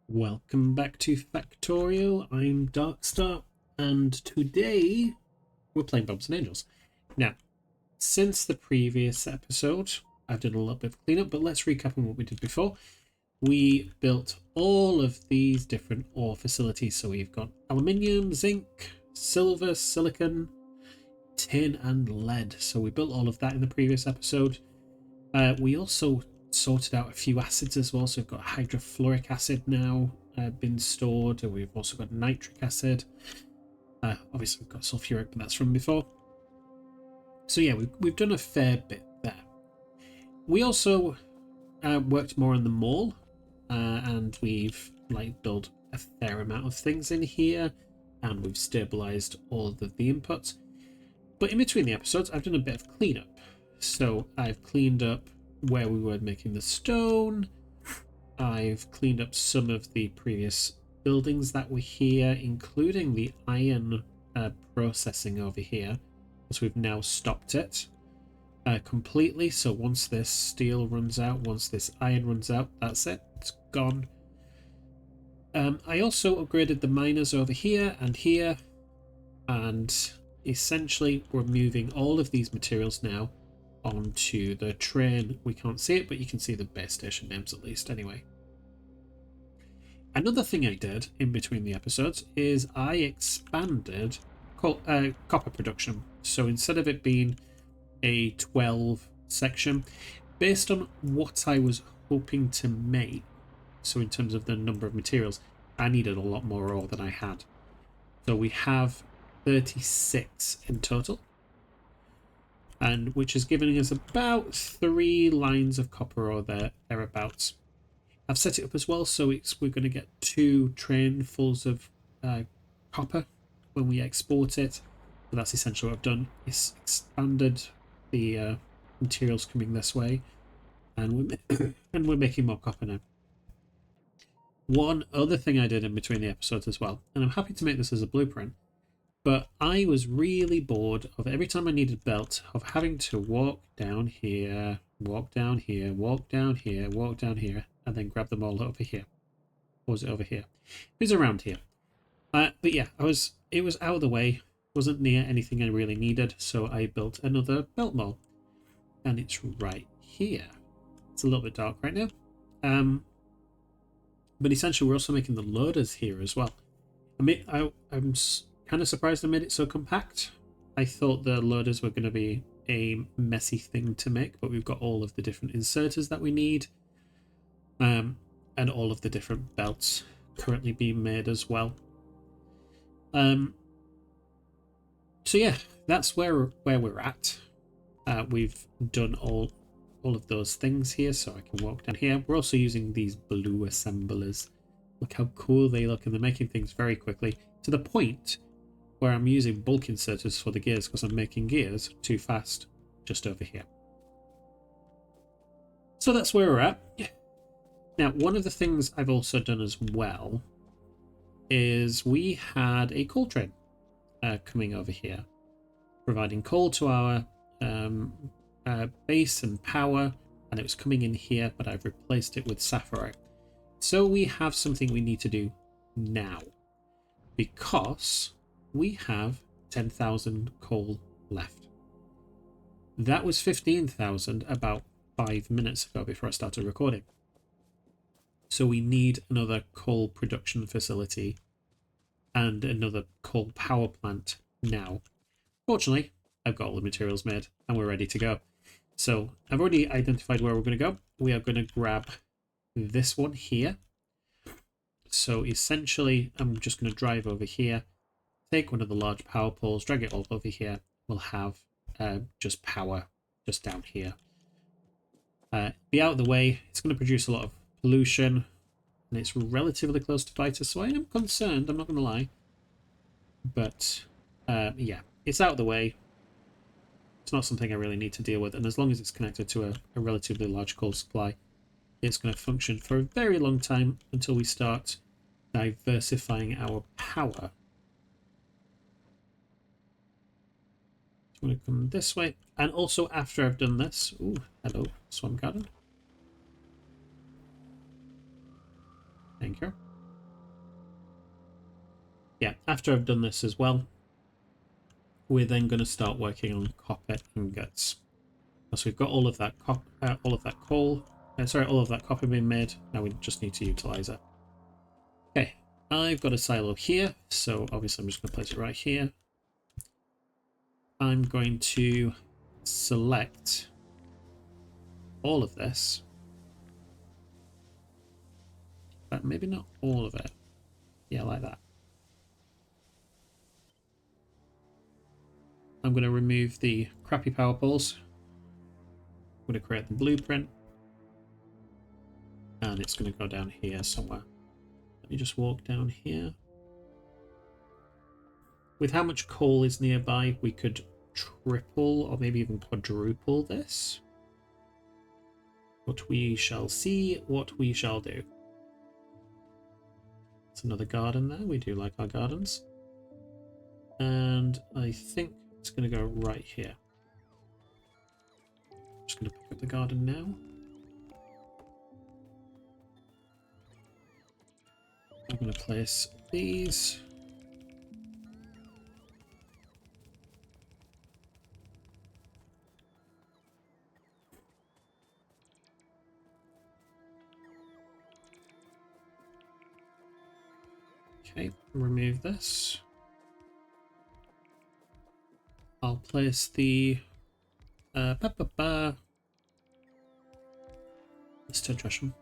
Welcome back to Factorio. I'm Darkstar, and today we're playing Bobs and Angels. Now, since the previous episode, I've done a little bit of cleanup, but let's recap on what we did before. We built all of these different ore facilities. So we've got aluminium, zinc, silver, silicon, tin, and lead. So we built all of that in the previous episode. We also sorted out a few acids as well. So we've got hydrofluoric acid now been stored, and we've also got nitric acid. Obviously, we've got sulfuric, but that's from before. So yeah, we've done a fair bit there. We also worked more on the mall, and we've built a fair amount of things in here, and we've stabilized all of the inputs. But in between the episodes, I've done a bit of cleanup. So I've cleaned up where we were making the stone. I've cleaned up some of the previous buildings that were here, including the iron processing over here, because we've now stopped it completely. So once this steel runs out, once this iron runs out, that's it. It's gone. I also upgraded the miners over here, and essentially we're moving all of these materials now onto the train. We can't see it, but you can see the base station names at least anyway. Another thing I did in between the episodes is I expanded copper production. So instead of it being a 12 section, based on what I was hoping to make, so in terms of the number of materials, I needed a lot more ore than I had. So we have 36 in total, and which is giving us about 3 lines of copper ore thereabouts. I've set it up as well, so we're going to get 2 trainfuls of copper when we export it. So that's essentially what I've done. It's expanded the materials coming this way, and we're making more copper now. One other thing I did in between the episodes as well, and I'm happy to make this as a blueprint, but I was really bored of every time I needed belt of having to walk down here, walk down here, walk down here, walk down here, and then grab them all over here. Or was it over here? It was around here. But yeah, it was out of the way, wasn't near anything I really needed, so I built another belt mall. And it's right here. It's a little bit dark right now. But essentially we're also making the loaders here as well. I'm kind of surprised I made it so compact. I thought the loaders were going to be a messy thing to make, but we've got all of the different inserters that we need, and all of the different belts currently being made as well. So yeah, that's where we're at. We've done all of those things here, so I can walk down here. We're also using these blue assemblers. Look how cool they look, and they're making things very quickly, to the point where I'm using bulk inserters for the gears because I'm making gears too fast just over here. So that's where we're at. Now, one of the things I've also done as well is we had a coal train coming over here, providing coal to our base and power, and it was coming in here, but I've replaced it with sapphire. So we have something we need to do now, because we have 10,000 coal left. That was 15,000 about 5 minutes ago before I started recording. So we need another coal production facility and another coal power plant now. Fortunately, I've got all the materials made and we're ready to go. So I've already identified where we're going to go. We are going to grab this one here. So essentially, I'm just going to drive over here, take one of the large power poles, drag it all over here. We'll have just power just down here. Be out of the way. It's going to produce a lot of pollution, and it's relatively close to Vita, so I am concerned, I'm not going to lie. But yeah, it's out of the way. It's not something I really need to deal with, and as long as it's connected to a relatively large coal supply, it's going to function for a very long time until we start diversifying our power. I'm going to come this way, and also after I've done this, ooh, hello, Swamp Garden. Thank you. yeah, after I've done this as well, we're then going to start working on copper ingots. So we've got all of that all of that coal, all of that copper being made. Now we just need to utilize it. Okay, I've got a silo here, so obviously I'm just going to place it right here. I'm going to select all of this, but maybe not all of it. Yeah, like that. I'm going to remove the crappy power poles. I'm going to create the blueprint, and it's going to go down here somewhere. Let me just walk down here. With how much coal is nearby, we could triple or maybe even quadruple this. But we shall see what we shall do. It's another garden there. We do like our gardens. And I think it's going to go right here. Just going to pick up the garden now. I'm going to place these. Okay, remove this. I'll place the let's turn trash on.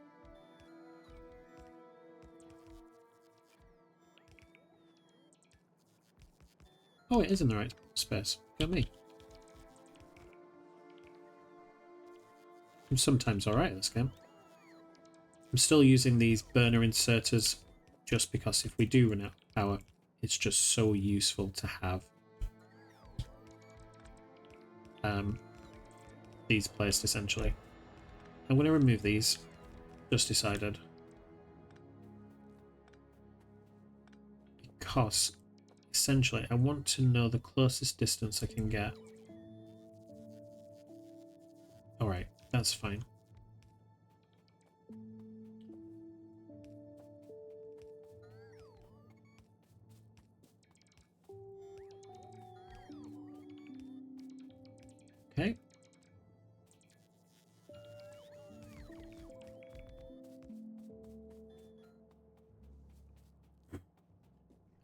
Oh, it is in the right space. Go me. I'm sometimes alright at this game. I'm still using these burner inserters just because if we do run out of power, it's just so useful to have these placed essentially. I'm going to remove these. Just decided. Because essentially I want to know the closest distance I can get. Alright, that's fine. Okay.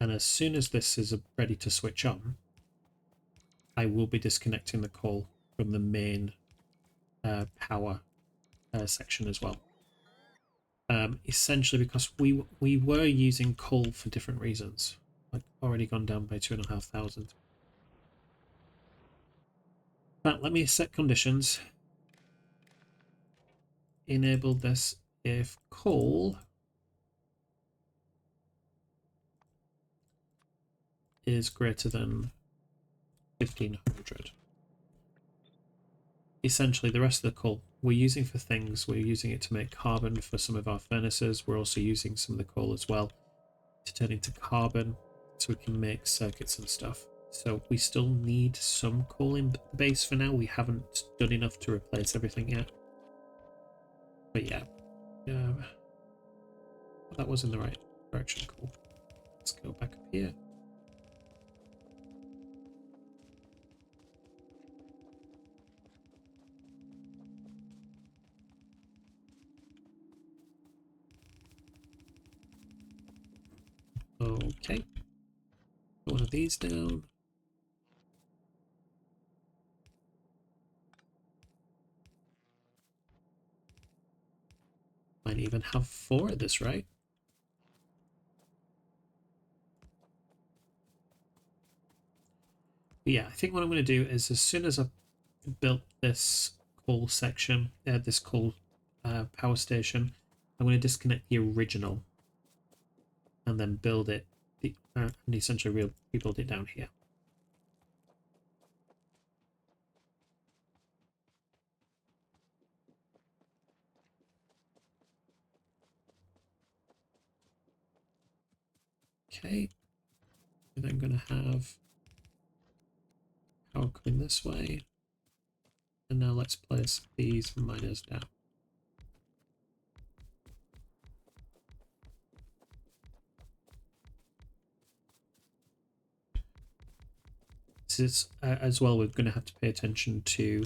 And as soon as this is ready to switch on, I will be disconnecting the coal from the main power section as well. Essentially because we were using coal for different reasons. Like already gone down by 2,500. But let me set conditions. Enable this if coal is greater than 1,500. Essentially, the rest of the coal we're using for things. We're using it to make carbon for some of our furnaces. We're also using some of the coal as well to turn into carbon so we can make circuits and stuff. So we still need some coal in the base for now. We haven't done enough to replace everything yet. But yeah, that was in the right direction. Cool. Let's go back up here. Okay. Put one of these down. Might even have 4 at this rate. But yeah, I think what I'm going to do is as soon as I've built this coal section, this coal power station, I'm going to disconnect the original and then build it, and essentially rebuild it down here. Okay, and I'm going to have power coming this way, and now let's place these miners down. This is as well. We're going to have to pay attention to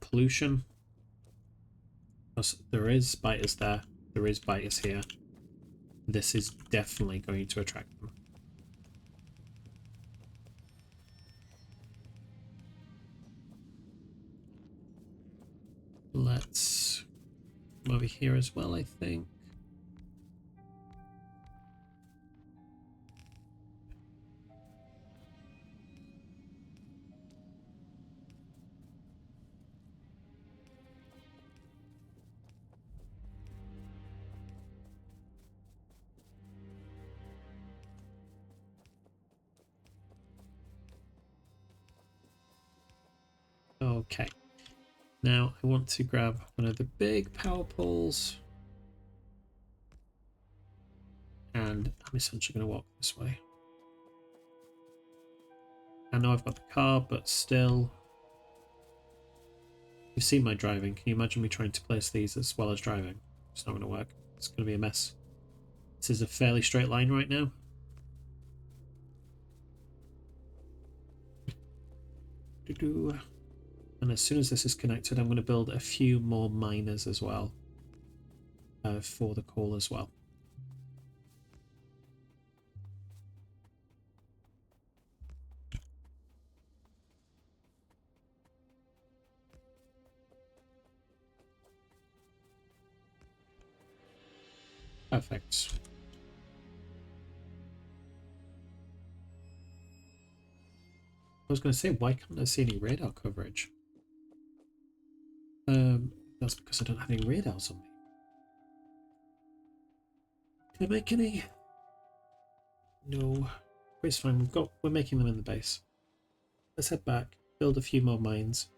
pollution. Because there is spiders there. There is spiders here. This is definitely going to attract them. Let's come over here as well, I think. Okay. Now I want to grab one of the big power poles. And I'm essentially going to walk this way. I know I've got the car, but still. You've seen my driving. Can you imagine me trying to place these as well as driving? It's not going to work. It's going to be a mess. This is a fairly straight line right now. And as soon as this is connected, I'm going to build a few more miners as well for the coal as well. Perfect. I was going to say, why can't I see any radar coverage? That's because I don't have any radars on me. Can I make any? No. It's fine. We're making them in the base. Let's head back, build a few more mines,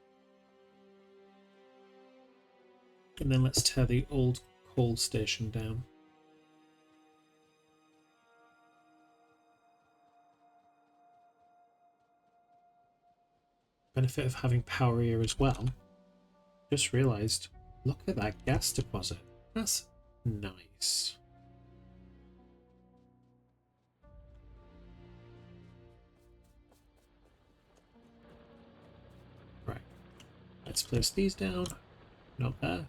and then let's tear the old coal station down. Benefit of having power here as well. Just realised, look at that gas deposit. That's nice. Right. Let's place these down. Not there.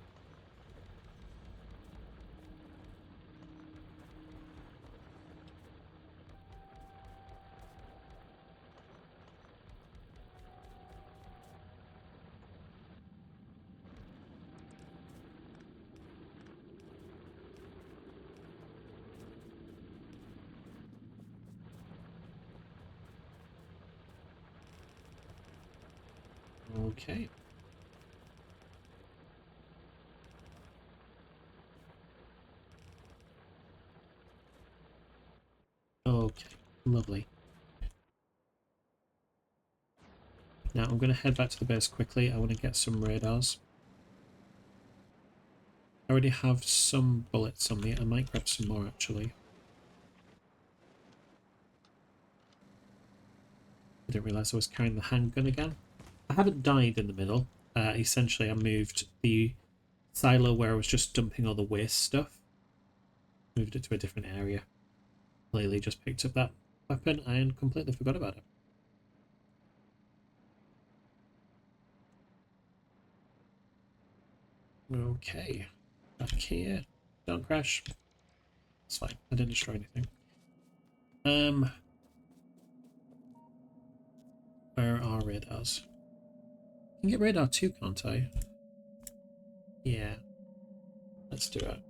Okay. Okay, lovely. Now I'm going to head back to the base quickly. I want to get some radars. I already have some bullets on me. I might grab some more actually. I didn't realise I was carrying the handgun again. I haven't died in the middle. Essentially, I moved the silo where I was just dumping all the waste stuff. Moved it to a different area. Clearly just picked up that weapon and completely forgot about it. Okay. Back here. Don't crash. It's fine. I didn't destroy anything. Where are radars? I can get radar 2, can't I? Yeah. Let's do it.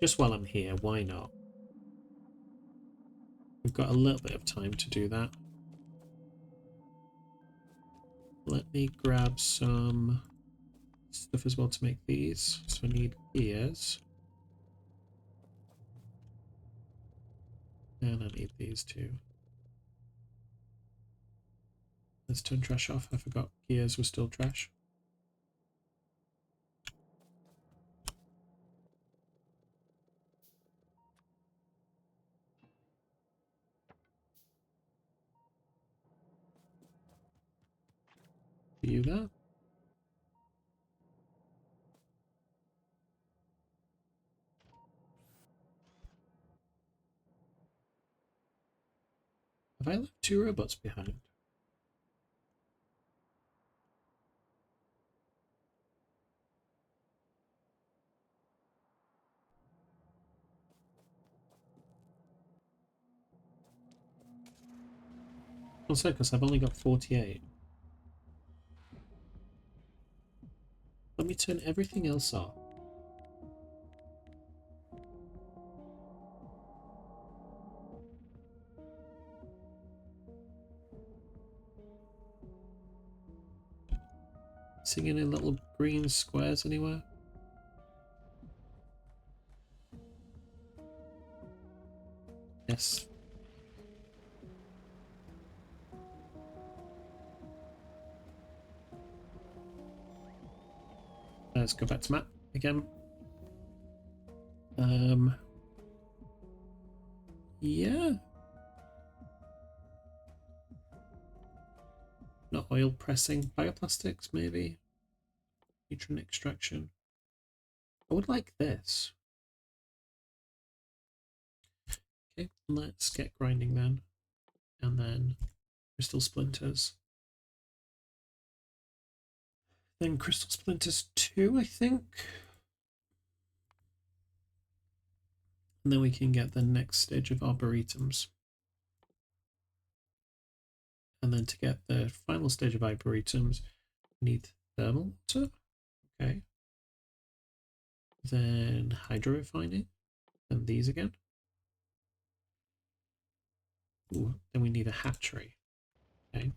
Just while I'm here, why not? We've got a little bit of time to do that. Let me grab some stuff as well to make these. So I need gears. And I need these too. Let's turn trash off. I forgot gears were still trash. Are you there? Have I left 2 robots behind? Also, because I've only got 48. Let me turn everything else off. Seeing any little green squares anywhere? Yes. Let's go back to map again. Yeah. Not oil pressing. Bioplastics, maybe. Nutrient extraction. I would like this. Okay, let's get grinding then. And then crystal splinters. Then crystal splinters 2, I think. And then we can get the next stage of arboretums. And then to get the final stage of arboretums, we need thermal water. Okay. Then hydro refining. And these again. Ooh, then we need a hatchery. Okay.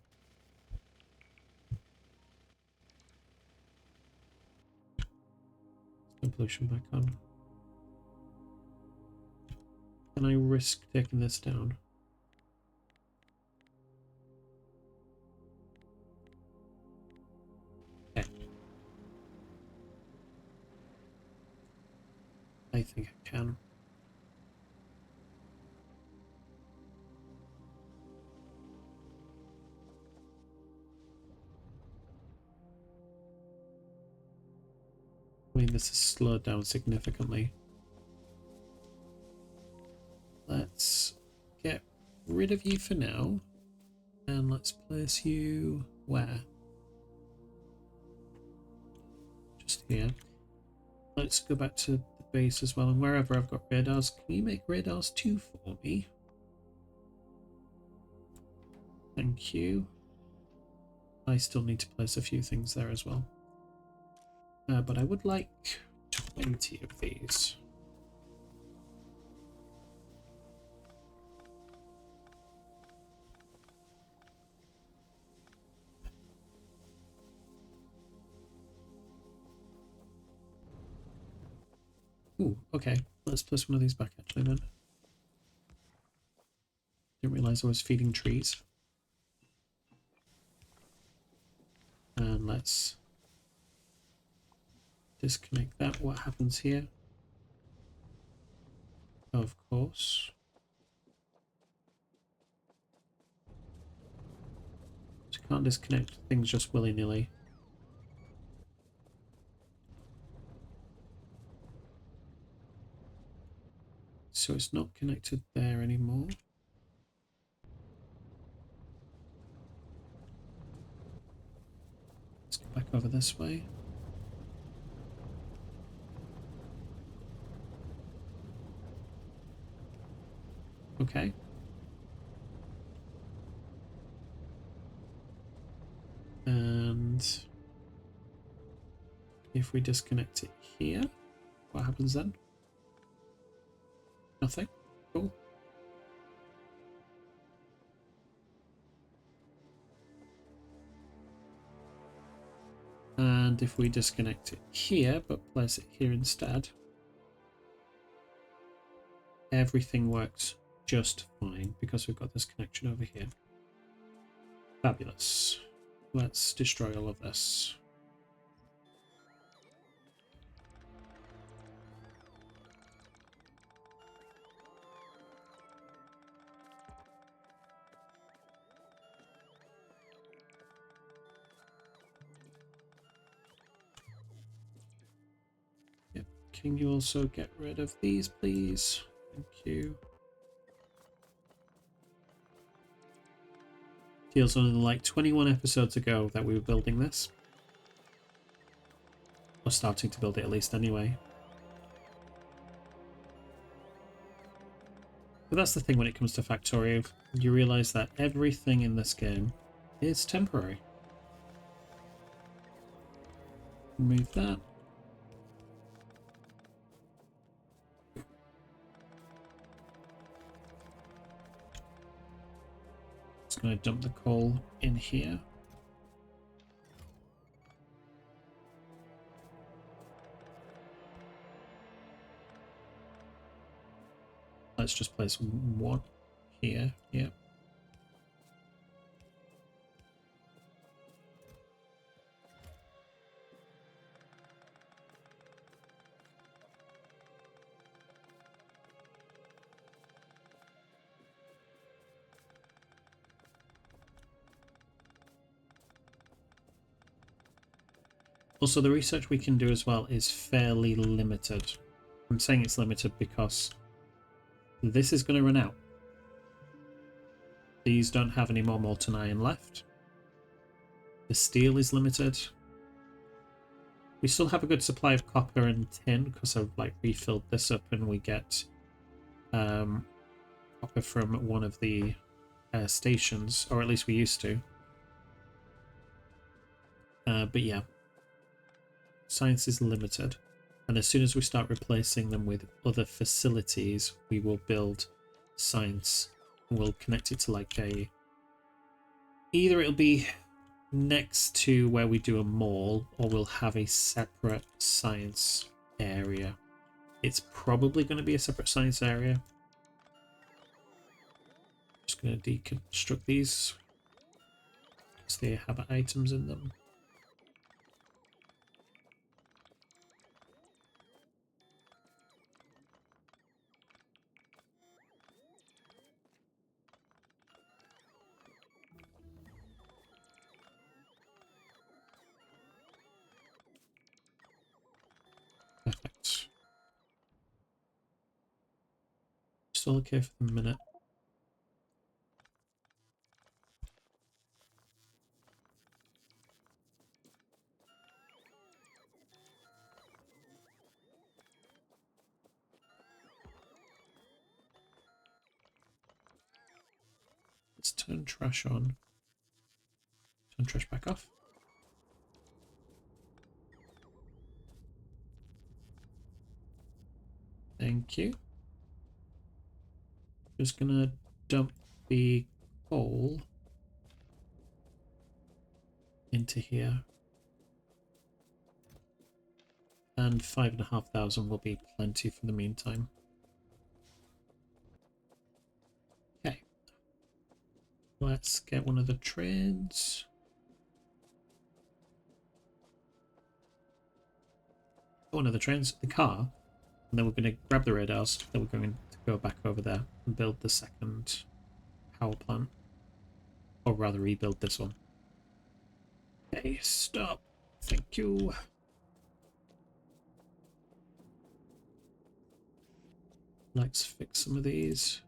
Let's put pollution back on. Can I risk taking this down? Okay. I think I can. I mean, this is slowed down significantly. Let's get rid of you for now. And let's place you where? Just here. Let's go back to the base as well. And wherever I've got radars, can you make radars 2 for me? Thank you. I still need to place a few things there as well. But I would like 20 of these. Ooh, okay. Let's place one of these back actually then. Didn't realise I was feeding trees. And let's disconnect that. What happens here? Of course. So you can't disconnect things just willy-nilly. So it's not connected there anymore. Let's go back over this way. Okay. And if we disconnect it here, what happens then? Nothing. Cool. And if we disconnect it here, but place it here instead, everything works just fine because we've got this connection over here. Fabulous. Let's destroy all of this. Yep. Can you also get rid of these, please? Thank you. Feels only like 21 episodes ago that we were building this. Or starting to build it at least anyway. But that's the thing when it comes to Factorio. You realise that everything in this game is temporary. Remove that. Just going to dump the coal in here. Let's just place one here. Yeah. Also, the research we can do as well is fairly limited. I'm saying it's limited because this is going to run out. These don't have any more molten iron left. The steel is limited. We still have a good supply of copper and tin because I've like refilled this up and we get copper from one of the stations, or at least we used to. But yeah, science is limited. And as soon as we start replacing them with other facilities, we will build science. We'll connect it to like a... Either it'll be next to where we do a mall, or we'll have a separate science area. It's probably going to be a separate science area. Just going to deconstruct these because they have items in them. Perfect. Still okay for the minute. Let's turn trash on. Turn trash back off. Thank you. Just gonna dump the coal into here. And 5,500 will be plenty for the meantime. Okay. Let's get one of the trains. One of the trains, the car. And then we're going to grab the radars. Then we're going to go back over there and build the second power plant. Or rather rebuild this one. Okay, stop. Thank you. Let's fix some of these.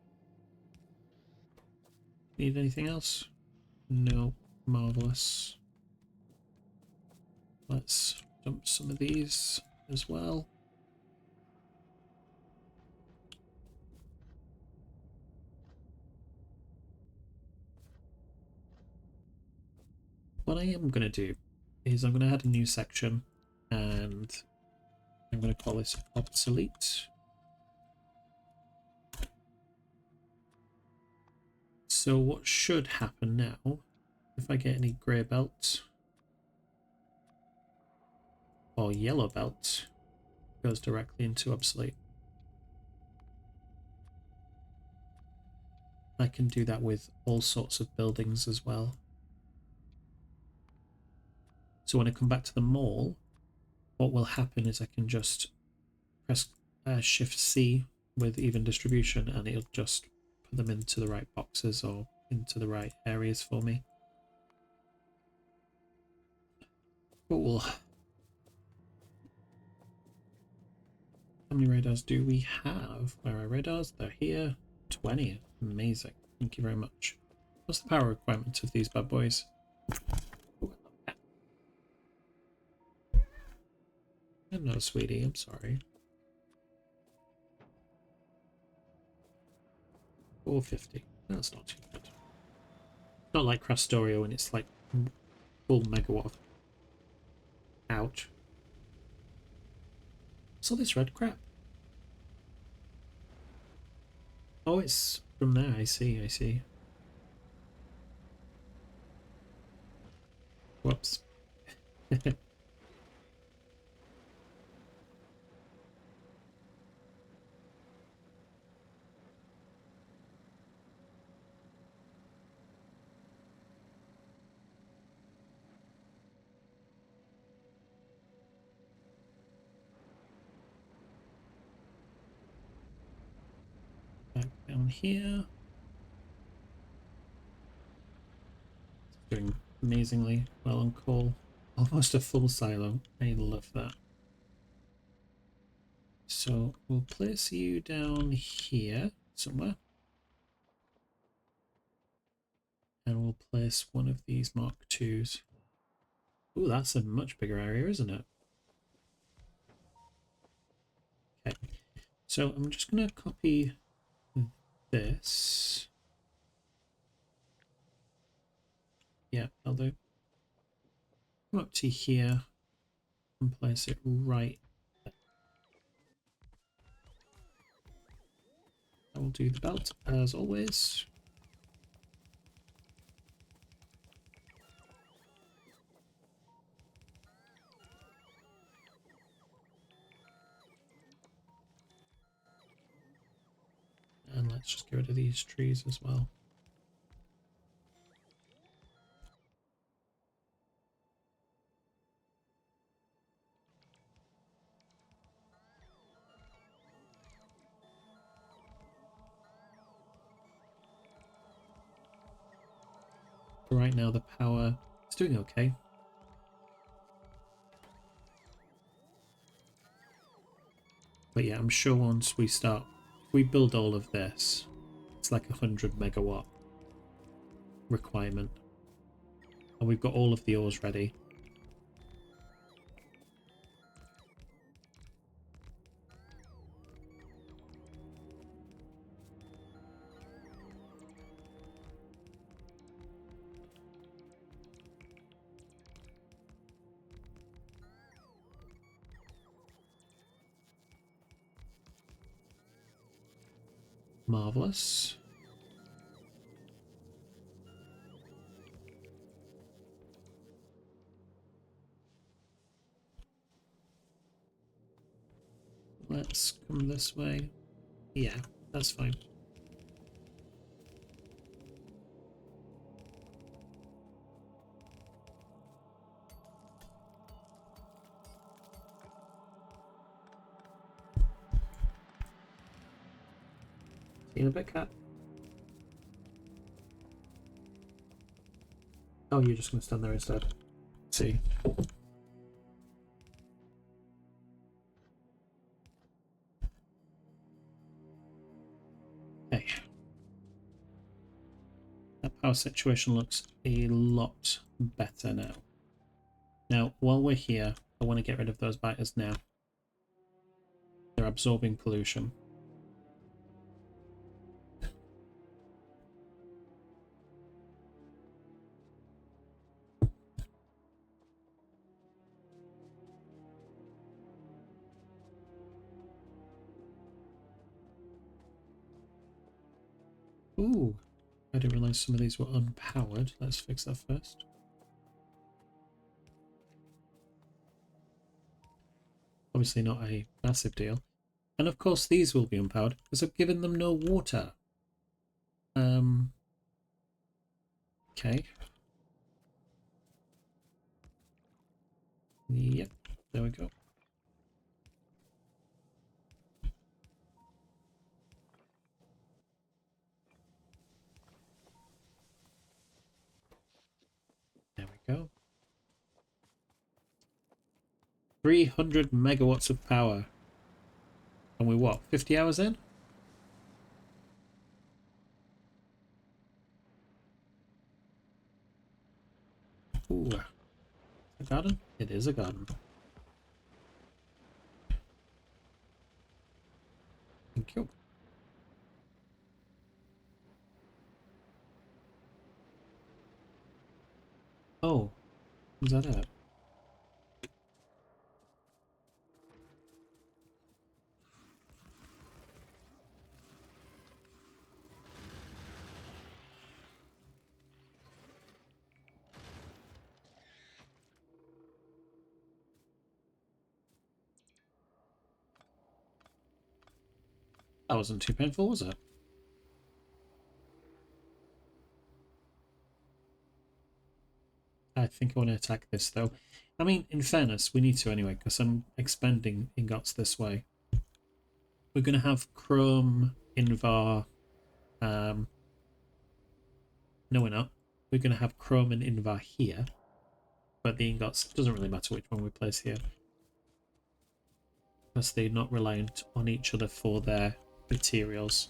Need anything else? No. Marvelous. Let's dump some of these as well. What I am going to do is I'm going to add a new section and I'm going to call this obsolete. So what should happen now, if I get any grey belt or yellow belt, goes directly into obsolete. I can do that with all sorts of buildings as well. So when I come back to the mall, what will happen is I can just press Shift C with even distribution and it'll just put them into the right boxes or into the right areas for me. Cool. How many radars do we have? Where are radars? They're here. 20. Amazing. Thank you very much. What's the power requirement of these bad boys? Ooh, no, sweetie, I'm sorry. 450. That's not too bad. Not like Factorio and it's like full megawatt. Ouch. What's all this red crap? Oh, it's from there. I see, I see. Whoops. Back down here. Doing amazingly well on coal. Almost a full silo. I love that. So we'll place you down here somewhere. And we'll place one of these Mark IIs. Ooh, that's a much bigger area, isn't it? Okay. So I'm just going to copy this. Yeah, I'll do. Come up to here and place it right there. I will do the belt as always. And let's just get rid of these trees as well. For right now, the power is doing okay. But yeah, I'm sure once we start, if we build all of this, it's like 100 megawatt requirement. And we've got all of the ores ready. Marvelous. Let's come this way. Yeah, that's fine. See you in a bit, cat. Oh, you're just going to stand there instead. See. Okay. That power situation looks a lot better now. Now, while we're here, I want to get rid of those biters now. They're absorbing pollution. Ooh, I didn't realize some of these were unpowered. Let's fix that first. Obviously not a massive deal. And of course these will be unpowered because I've given them no water. Okay. Yep, there we go. There we go. 300 megawatts of power. And we're what, 50 hours in? Ooh, a garden? It is a garden. Thank you. Oh, is that it? That wasn't too painful, was it? I think I want to attack this, though. I mean, in fairness, we need to anyway, because I'm expanding ingots this way. We're going to have chrome, invar... No, we're not. We're going to have chrome and invar here. But the ingots, doesn't really matter which one we place here. Because they're not reliant on each other for their materials.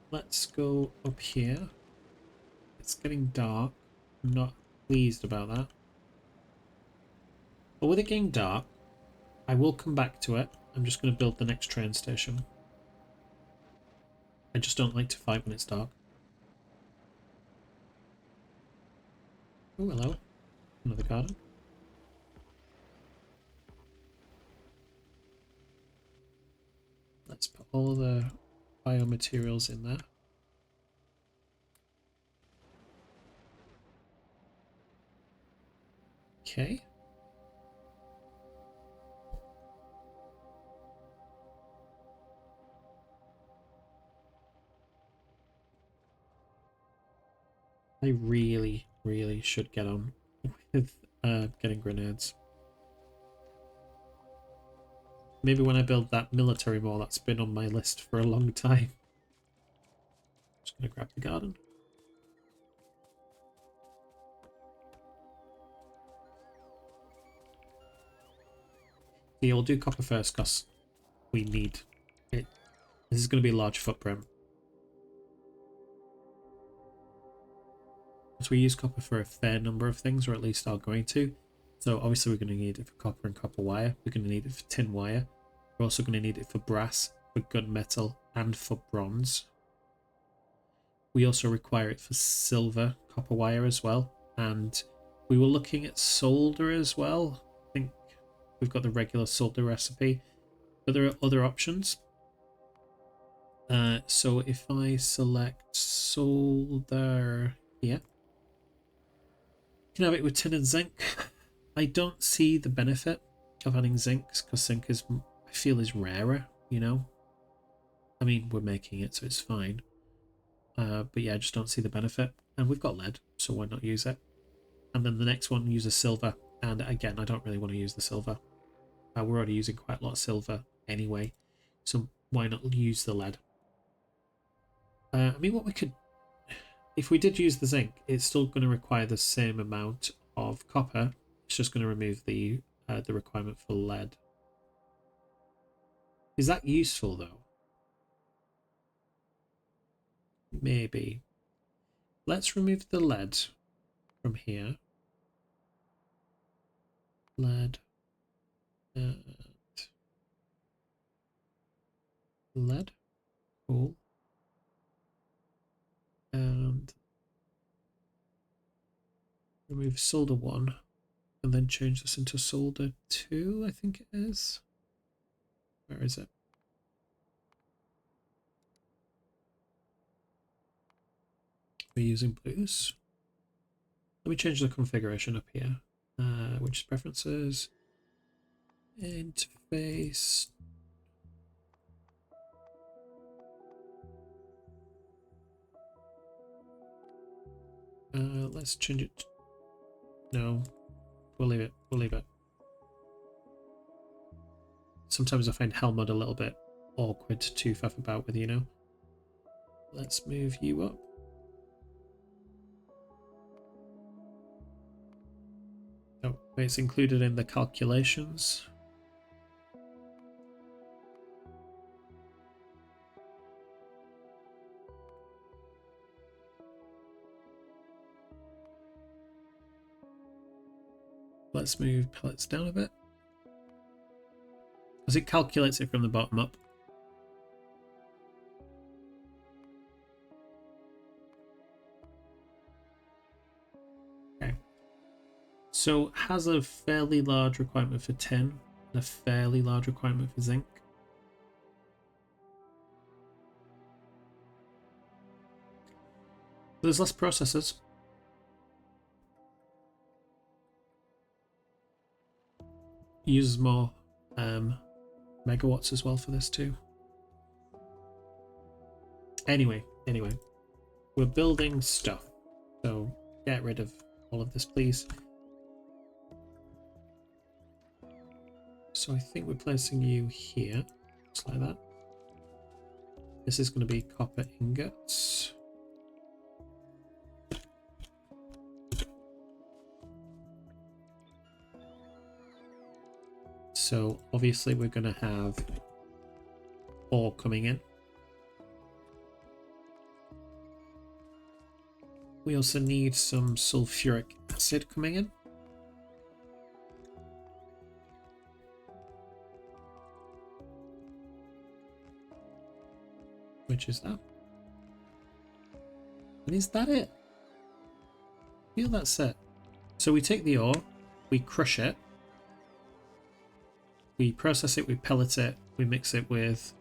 Let's go up here. It's getting dark. I'm not pleased about that. But with it getting dark, I will come back to it. I'm just going to build the next train station. I just don't like to fight when it's dark. Oh, hello. Another garden. Let's put all the biomaterials in there. Okay. I really, really should get on with getting grenades. Maybe when I build that military mall that's been on my list for a long time. Just gonna grab the garden. Yeah, we'll do copper first because we need it. This is going to be a large footprint. So we use copper for a fair number of things, or at least are going to. So obviously we're going to need it for copper and copper wire. We're going to need it for tin wire. We're also going to need it for brass, for gunmetal, and for bronze. We also require it for silver, copper wire as well. And we were looking at solder as well. I think we've got the regular solder recipe, but there are other options. So if I select solder here, you can have it with tin and zinc. I don't see the benefit of adding zinc because zinc is, I feel, is rarer, you know? I mean, we're making it, so it's fine. But yeah, I just don't see the benefit. And we've got lead, so why not use it? And then the next one uses silver. And again, I don't really want to use the silver. We're already using quite a lot of silver anyway. So why not use the lead? I mean, what we could... If we did use the zinc, it's still going to require the same amount of copper. It's just going to remove the requirement for lead. Is that useful, though? Maybe. Let's remove the lead from here. Lead. Lead. Cool. And remove solder 1. And then change this into solder 2, I think it is. Where is it? We're using blues. Let me change the configuration up here. Which is preferences. Interface. Let's change it. No, we'll leave it. We'll leave it. Sometimes I find hell mode a little bit awkward to faff about with, you know. Let's move you up. Oh, it's included in the calculations. let's move pellets down a bit. Because it calculates it from the bottom up. Okay. So has a fairly large requirement for tin and a fairly large requirement for zinc. There's less processors. Uses more megawatts as well for this too. Anyway, we're building stuff, so get rid of all of this, please. So I think we're placing you here, just like that. This is going to be copper ingots. So obviously we're going to have ore coming in. We also need some sulfuric acid coming in. Which is that. And is that it? I feel that's it. So we take the ore, we crush it, we process it, we pellet it, we mix it with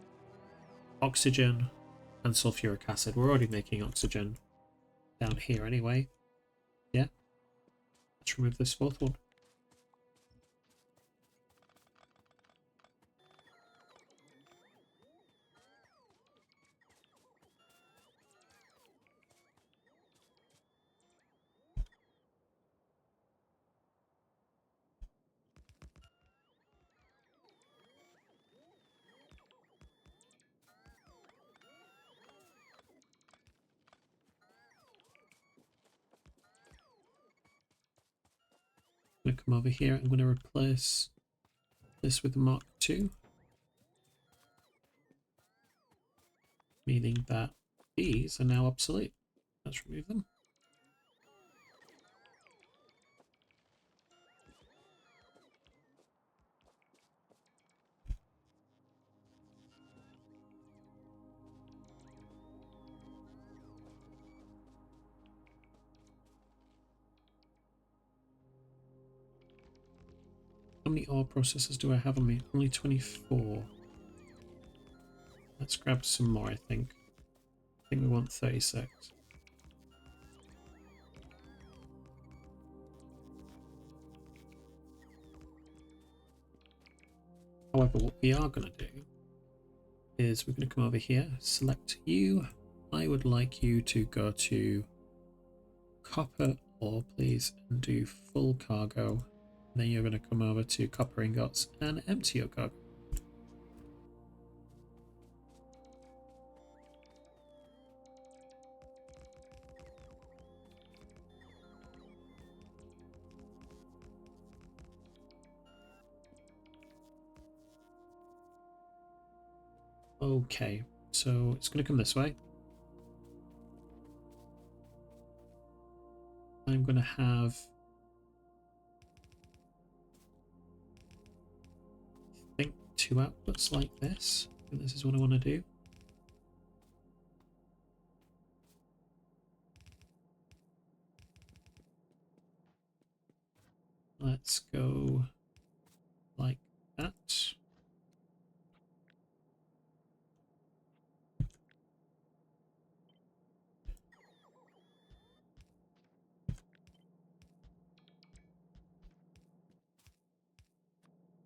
oxygen and sulfuric acid. We're already making oxygen down here anyway. Yeah. Let's remove this fourth one. I'm going to come over here. I'm going to replace this with the Mark II. Meaning that these are now obsolete. Let's remove them. How many ore processors do I have on me? Only 24. Let's grab some more, I think. I think we want 36. However, what we are going to do is we're going to come over here, select you. I would like you to go to copper ore, please, and do full cargo. And then you're going to come over to copper ingots and empty your cargo. Okay, so it's going to come this way. I'm going to have... I think 2 outputs like this. I think this is what I want to do. Let's go like that.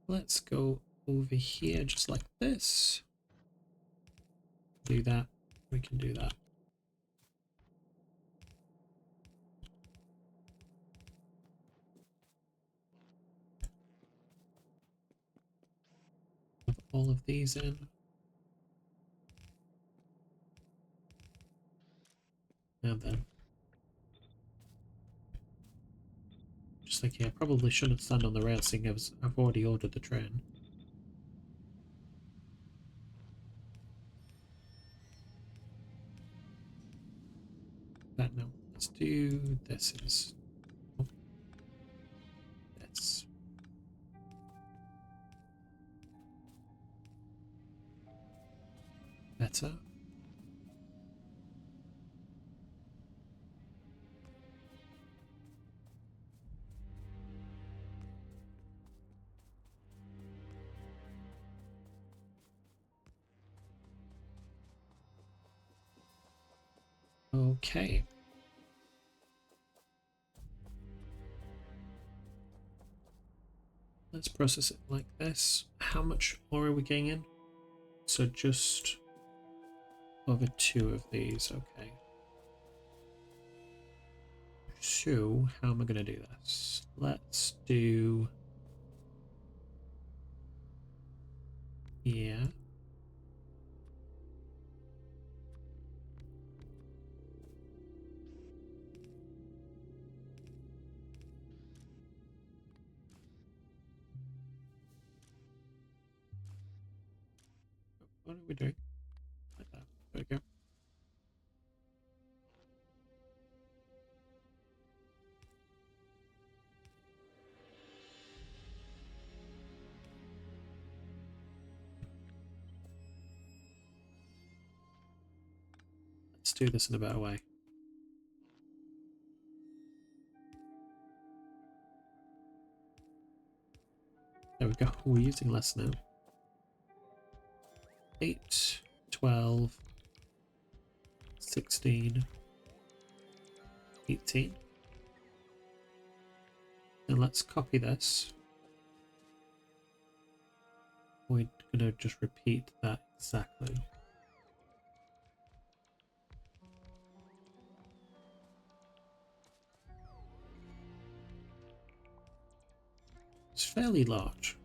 Let's go over here just like this. Do that. We can do that. Have all of these in. Now then. Just thinking I probably shouldn't stand on the rail seeing as I've already ordered the train. That no. Let's do this. This. better. Okay. Let's process it like this. How much ore are we getting in? So just over 2 of these, okay. So, how am I going to do this? Let's do... Yeah. What are we doing? Like that. There we go. Let's do this in a better way. There we go. We're using less now. 8, 12, 16, 18. And let's copy this. We're going to just repeat that exactly. It's fairly large.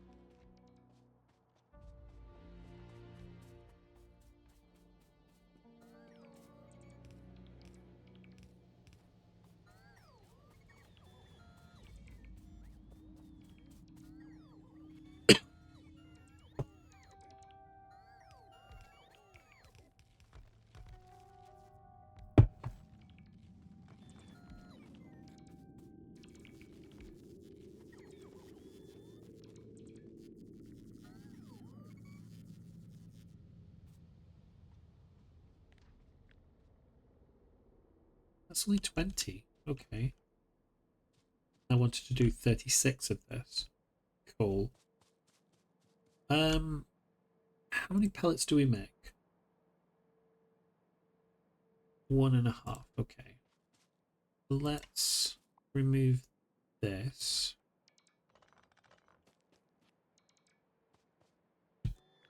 That's only 20. Okay. I wanted to do 36 of this. Cool. How many pellets do we make? 1.5. Okay. Let's remove this.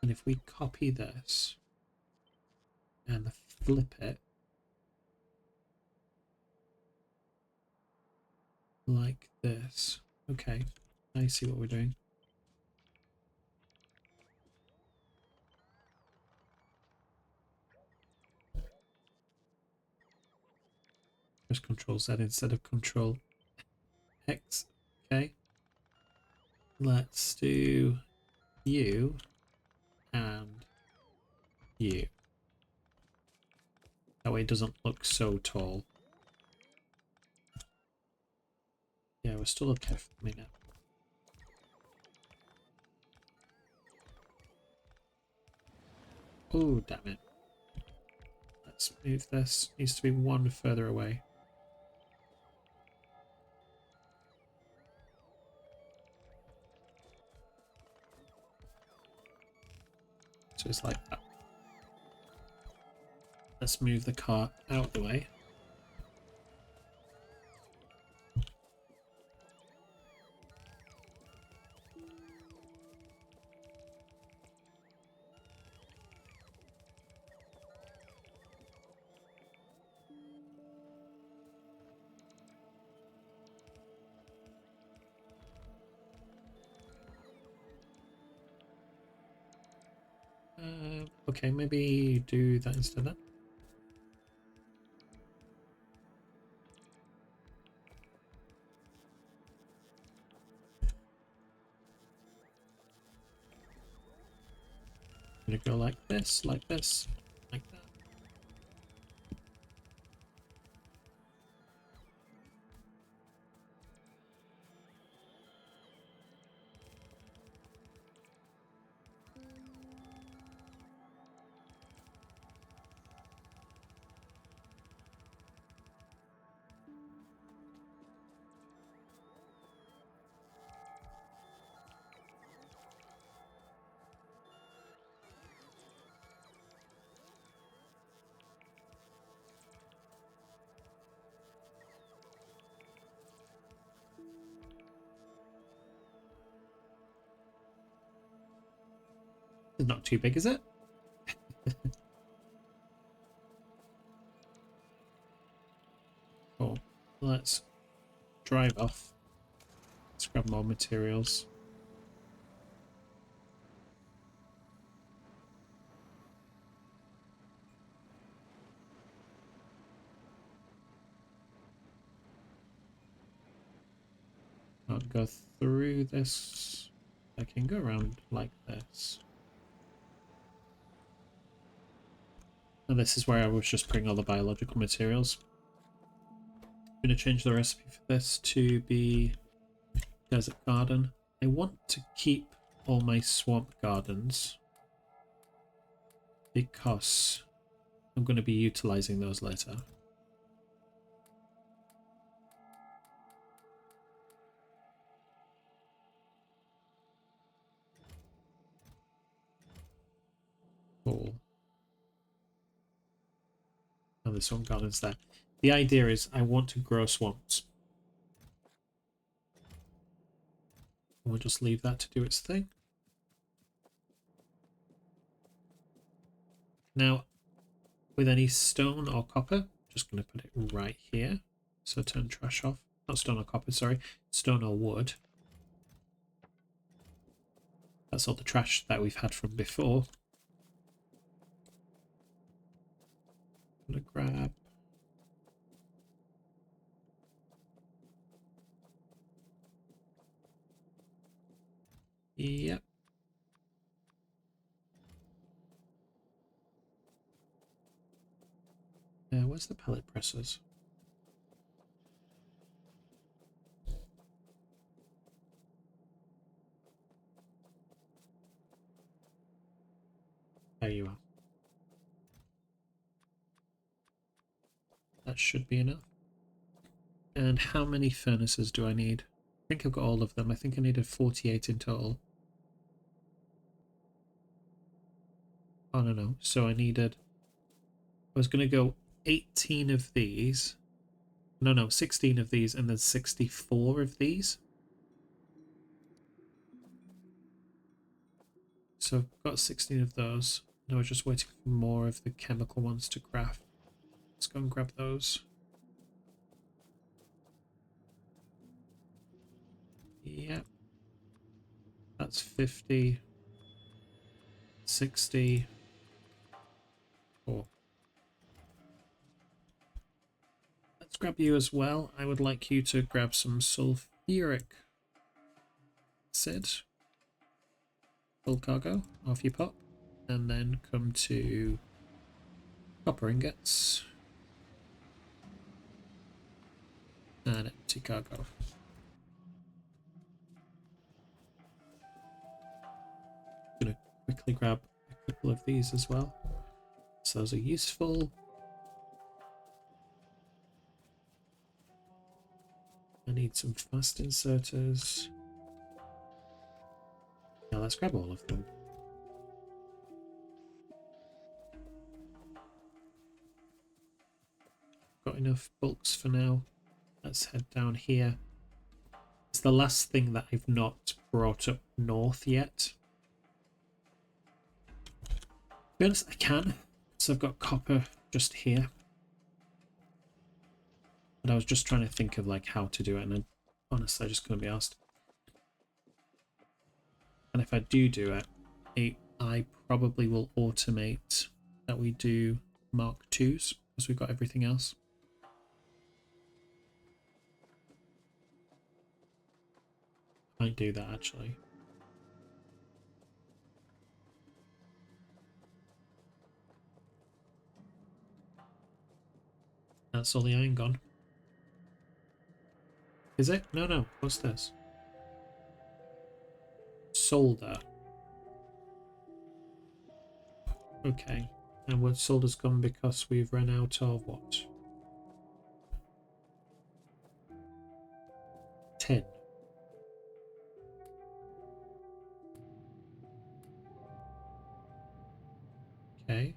And if we copy this and flip it like this. Okay, I see what we're doing. Press Control Z instead of Control X. Okay. Let's do you and you. That way it doesn't look so tall. Yeah, we're still okay for me now. Oh, damn it. Let's move this. Needs to be one further away. So it's like that. Let's move the car out of the way. Okay, maybe do that instead then. I'm gonna go like this, like this, like that. It's not too big, is it? Cool. Let's drive off. Let's grab more materials. I'll go through this. I can go around like this. And this is where I was just putting all the biological materials. I'm going to change the recipe for this to be desert garden. I want to keep all my swamp gardens because I'm going to be utilizing those later. Cool. And the swamp garden's there. The idea is I want to grow swamps. We'll just leave that to do its thing. Now, with any stone or copper, just going to put it right here. So turn trash off. Not stone or copper, sorry. Stone or wood. That's all the trash that we've had from before. I'm going to grab... Yep. Where's the pellet presses? There you are. That should be enough. And how many furnaces do I need? I think I've got all of them. I think I needed 48 in total. Oh, no. So I needed... I was going to go 18 of these. No, 16 of these and then 64 of these. So I've got 16 of those. Now we're just waiting for more of the chemical ones to craft. Let's go and grab those. Yep. That's 50. 60. Oh. Let's grab you as well. I would like you to grab some sulfuric acid. Full cargo. Off you pop. And then come to copper ingots. And empty cargo. Gonna quickly grab a couple of these as well. So those are useful. I need some fast inserters. Now let's grab all of them. Got enough bulks for now. Let's head down here. It's the last thing that I've not brought up north yet. To be honest, I can. So I've got copper just here. And I was just trying to think of like how to do it, and then honestly I just couldn't be asked. And if I do it, I probably will automate that we do Mark IIs because we've got everything else. Might do that actually. That's all the iron gone. Is it? No. What's this? Solder. Okay. And what solder's gone because we've run out of what? Tin. Okay.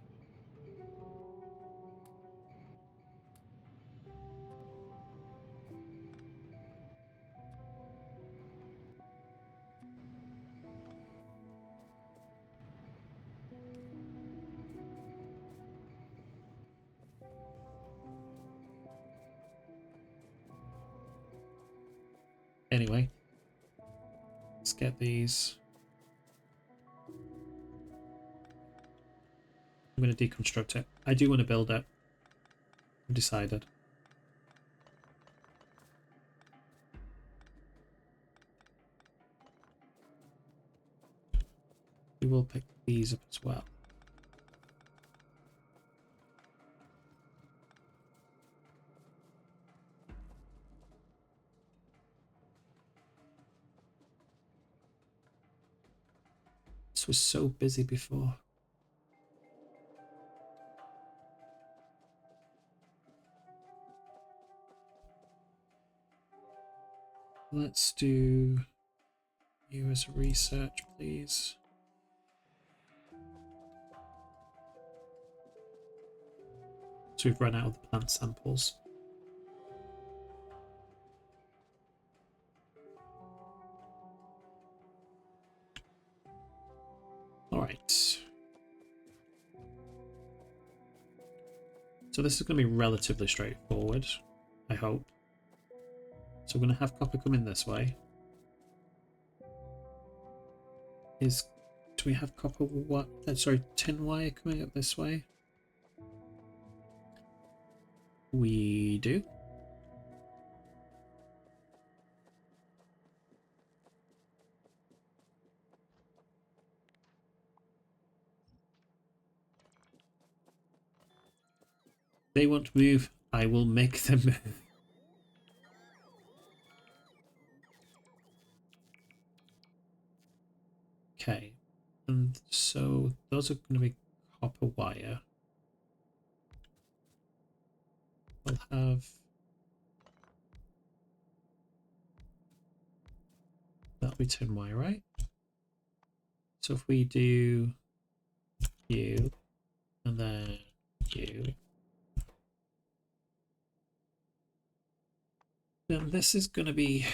Anyway, let's get these. I'm going to deconstruct it. I do want to build it. I've decided. We will pick these up as well. This was so busy before. Let's do you as research, please. So we've run out of the plant samples. Alright. So this is going to be relatively straightforward, I hope. So we're going to have copper come in this way. Do we have copper tin wire coming up this way? We do. They want to move. I will make them move. Okay. And so those are going to be copper wire. We'll have... That'll be tin wire, right? So if we do you, and then you, then this is going to be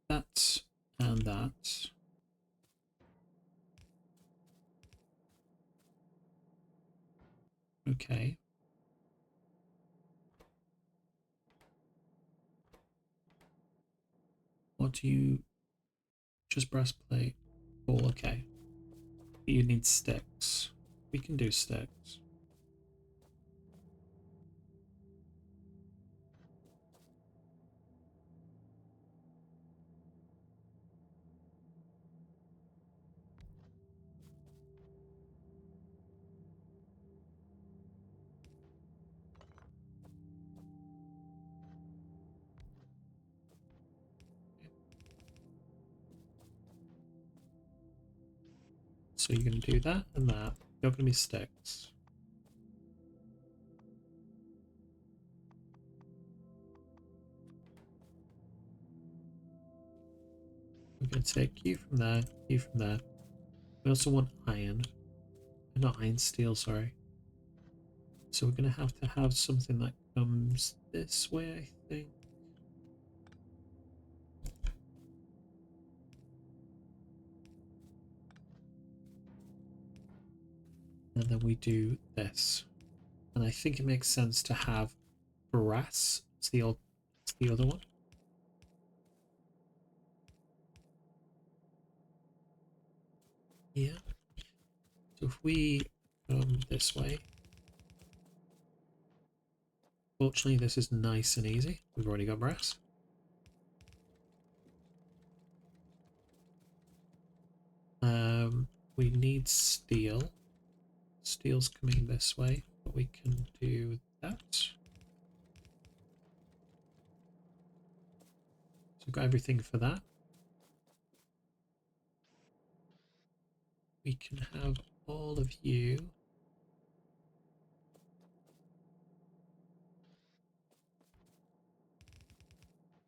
that and that. Okay. What do you... Just breastplate. Oh, okay. You need sticks. We can do sticks. So you're going to do that and that. They're going to be sticks. We're going to take you from there, you from there. We also want iron. Not iron, steel, sorry. So we're going to have something that comes this way, I think. And then we do this. And I think it makes sense to have brass. It's the other one. Yeah. So if we come this way. Fortunately, this is nice and easy. We've already got brass. We need steel. Steel's coming this way, but we can do that. So we've got everything for that. We can have all of you.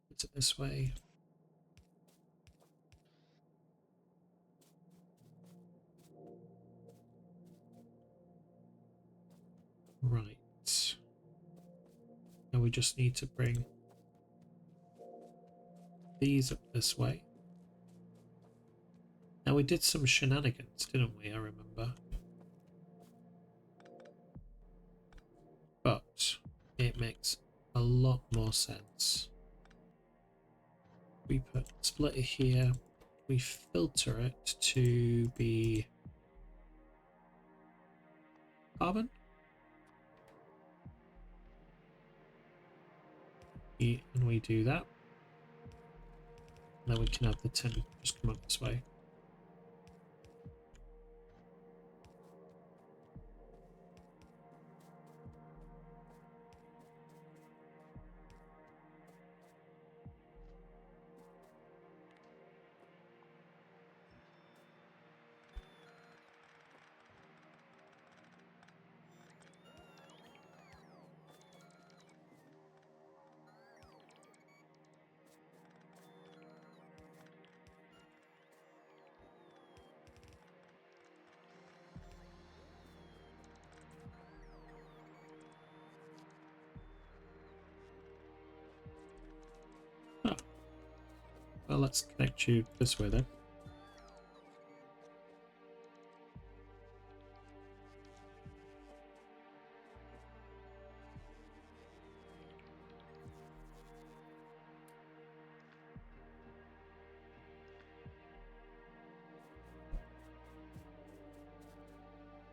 Put it this way. Right. Now we just need to bring these up this way. Now we did some shenanigans, didn't we? I remember. But it makes a lot more sense We put splitter here. We filter it to be carbon. And we do that. And then we can have the tin just come up this way. Oh. Well, let's connect you this way then.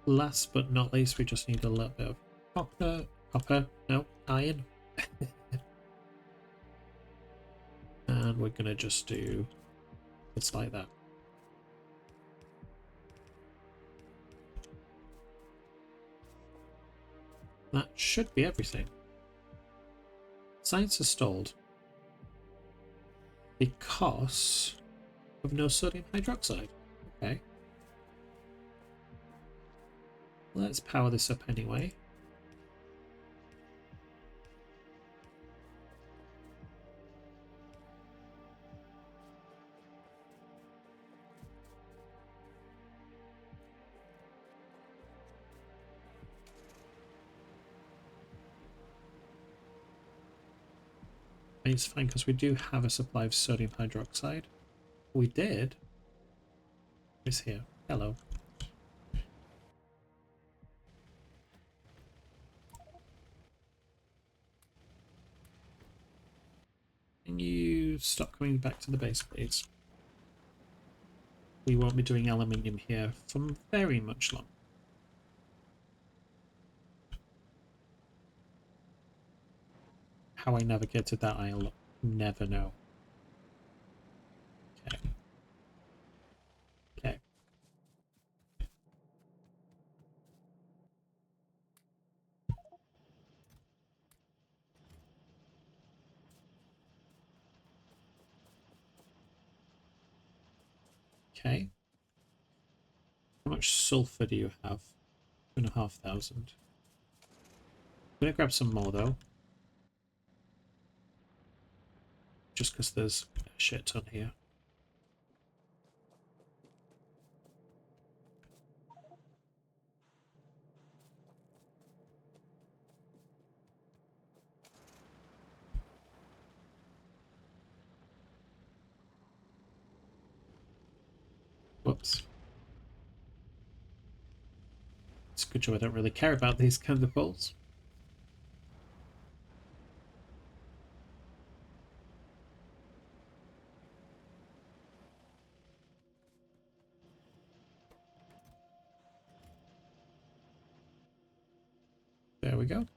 Last but not least, we just need a little bit of iron. And we're gonna just do it's like that. That should be everything. Science is stalled because of no sodium hydroxide. Okay. Let's power this up anyway. It's fine because we do have a supply of sodium hydroxide. We did. It's here. Hello. Can you stop coming back to the base, please? We won't be doing aluminium here for very much longer. How I navigated that I'll never know. Okay. Okay. Okay. How much sulfur do you have? 2,500. I'm gonna grab some more though. Just because there's a shit ton here. Whoops. It's a good job I don't really care about these kind of bolts. There we go.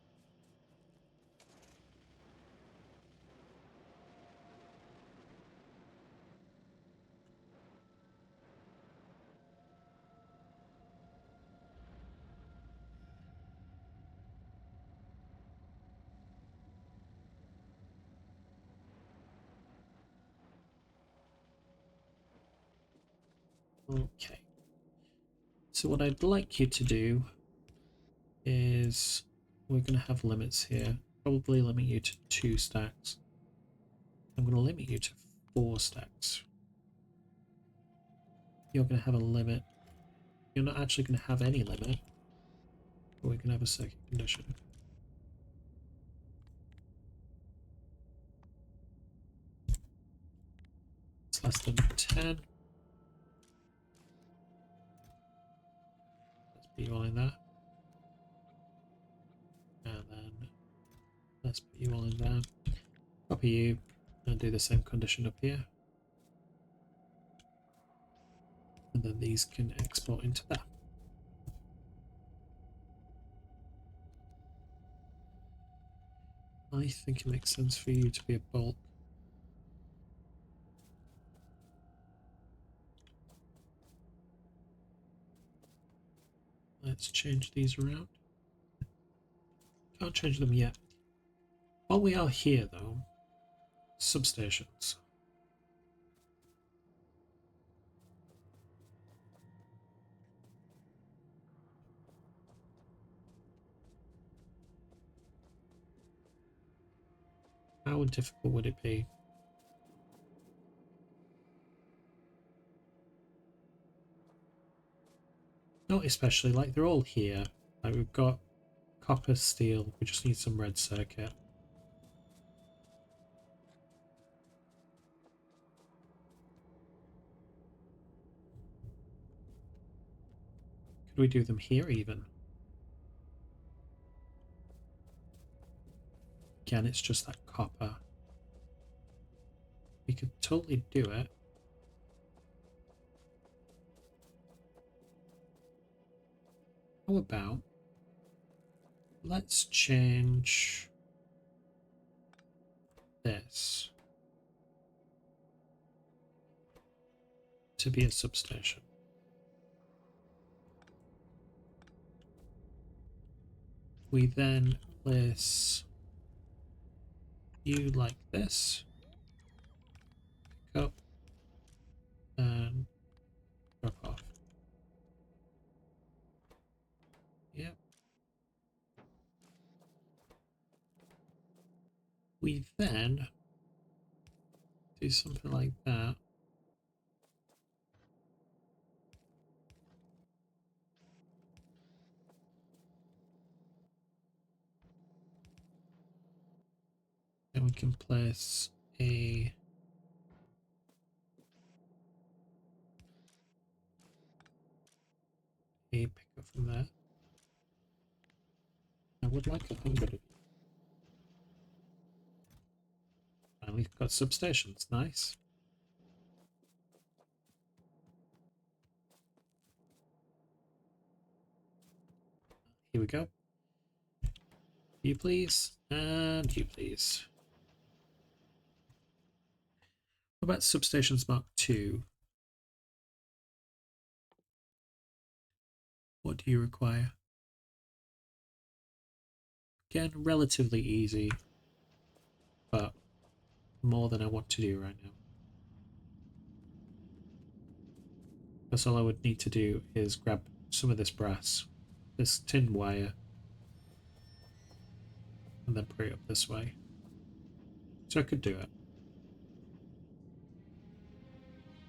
Okay. So what I'd like you to do is we're going to have limits here. Probably limit you to 2 stacks. I'm going to limit you to 4 stacks. You're going to have a limit. You're not actually going to have any limit. But we can have a second condition. It's less than 10. Let's put you all in there. And then let's put you all in there. Copy you. And do the same condition up here. And then these can export into that. I think it makes sense for you to be a bulk. Let's change these around. Can't change them yet. While we are here though, substations. How difficult would it be? Not especially, like they're all here. Like we've got copper, steel, we just need some red circuit. Could we do them here even? Again, it's just that copper. We could totally do it. How about let's change this to be a substation. We then place you like this, pick up and drop off. Yep. We then do something like that. Then we can place a pickup from there. I would like 100. Finally got substations, nice. Here we go. You please, and you please. What about substations Mark II? What do you require? Again, relatively easy, but more than I want to do right now. Because all I would need to do is grab some of this brass, this tin wire, and then put it up this way. So I could do it.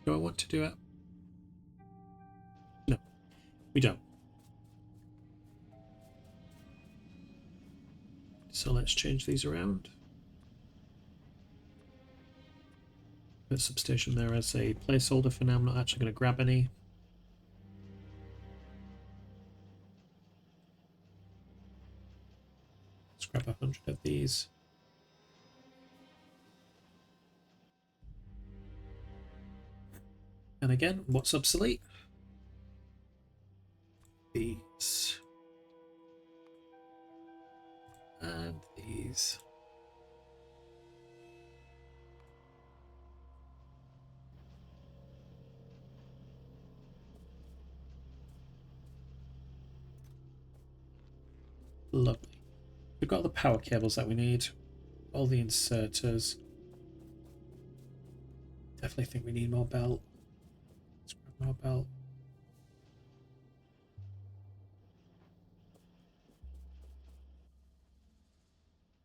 Do I want to do it? No, we don't. So let's change these around. Put substation there as a placeholder for now. I'm not actually going to grab any. Let's grab 100 of these. And again, what's obsolete? These. And these. Lovely. We've got all the power cables that we need. All the inserters. Definitely think we need more belt. Let's grab more belt.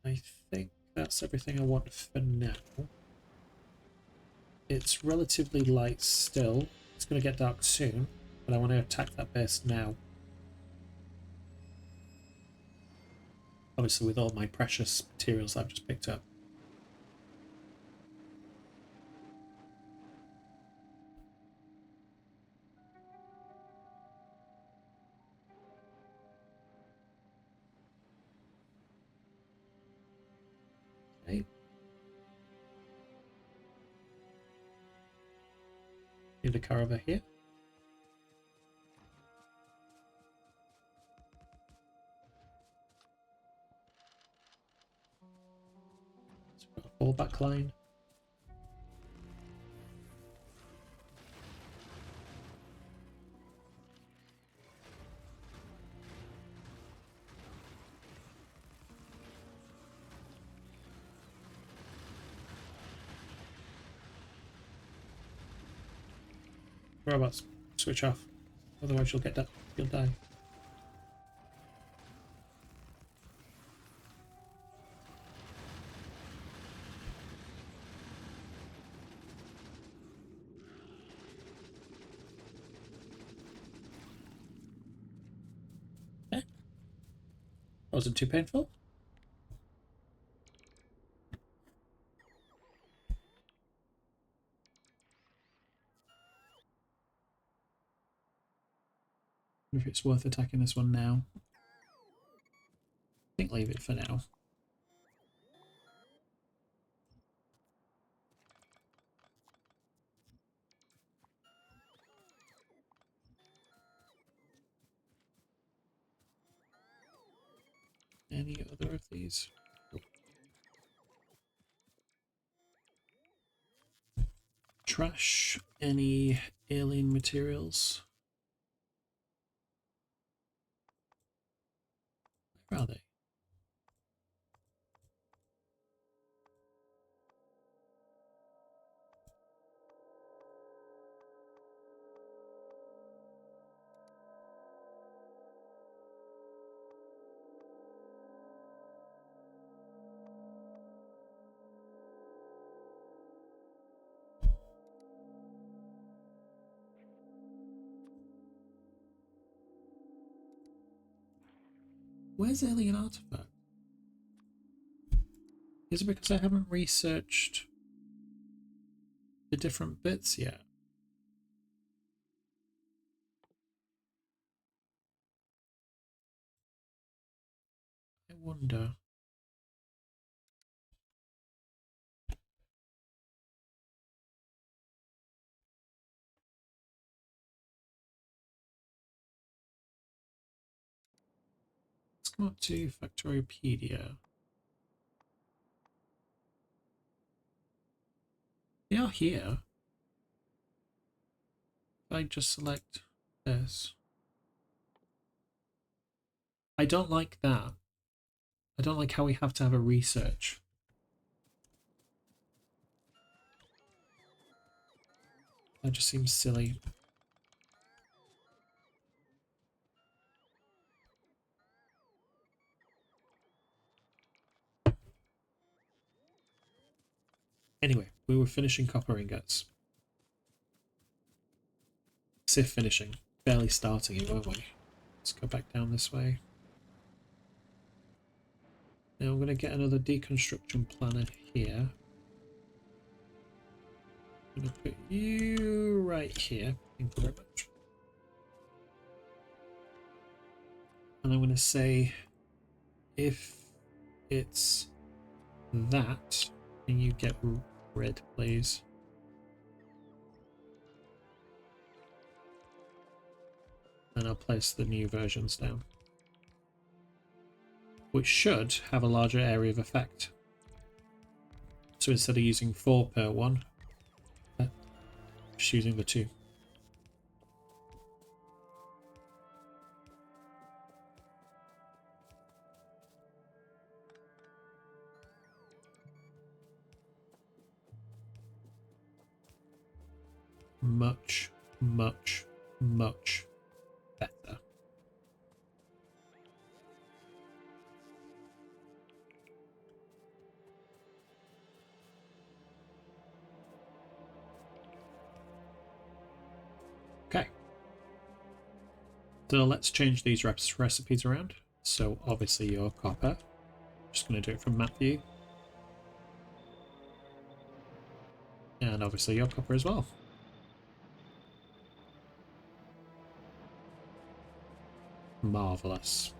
I think that's everything I want for now. It's relatively light still. It's going to get dark soon, but I want to attack that base now. Obviously with all my precious materials I've just picked up. Okay. Leave the car over here. Let's put a fallback line. Robots, switch off. Otherwise you'll you'll die. Okay. Wasn't too painful. I wonder if it's worth attacking this one now. I think leave it for now. Any other of these? Trash. Any alien materials? Where are they? Where's alien artifact? Is it because I haven't researched the different bits yet? I wonder. Let's come up to Factoriopedia. They are here. If I just select this. I don't like that. I don't like how we have to have a research. That just seems silly. Anyway, we were finishing copper ingots. Sif finishing. Barely starting it, weren't we? Let's go back down this way. Now I'm going to get another deconstruction planner here. I'm going to put you right here. Thank you very much. And I'm going to say, if it's that, can you get red, please? And I'll place the new versions down, which should have a larger area of effect. So instead of using 4 per one, just using the 2. Much, much, much better. Okay. So let's change these recipes around. So obviously your copper. Just going to do it from map view. And obviously your copper as well. Marvelous.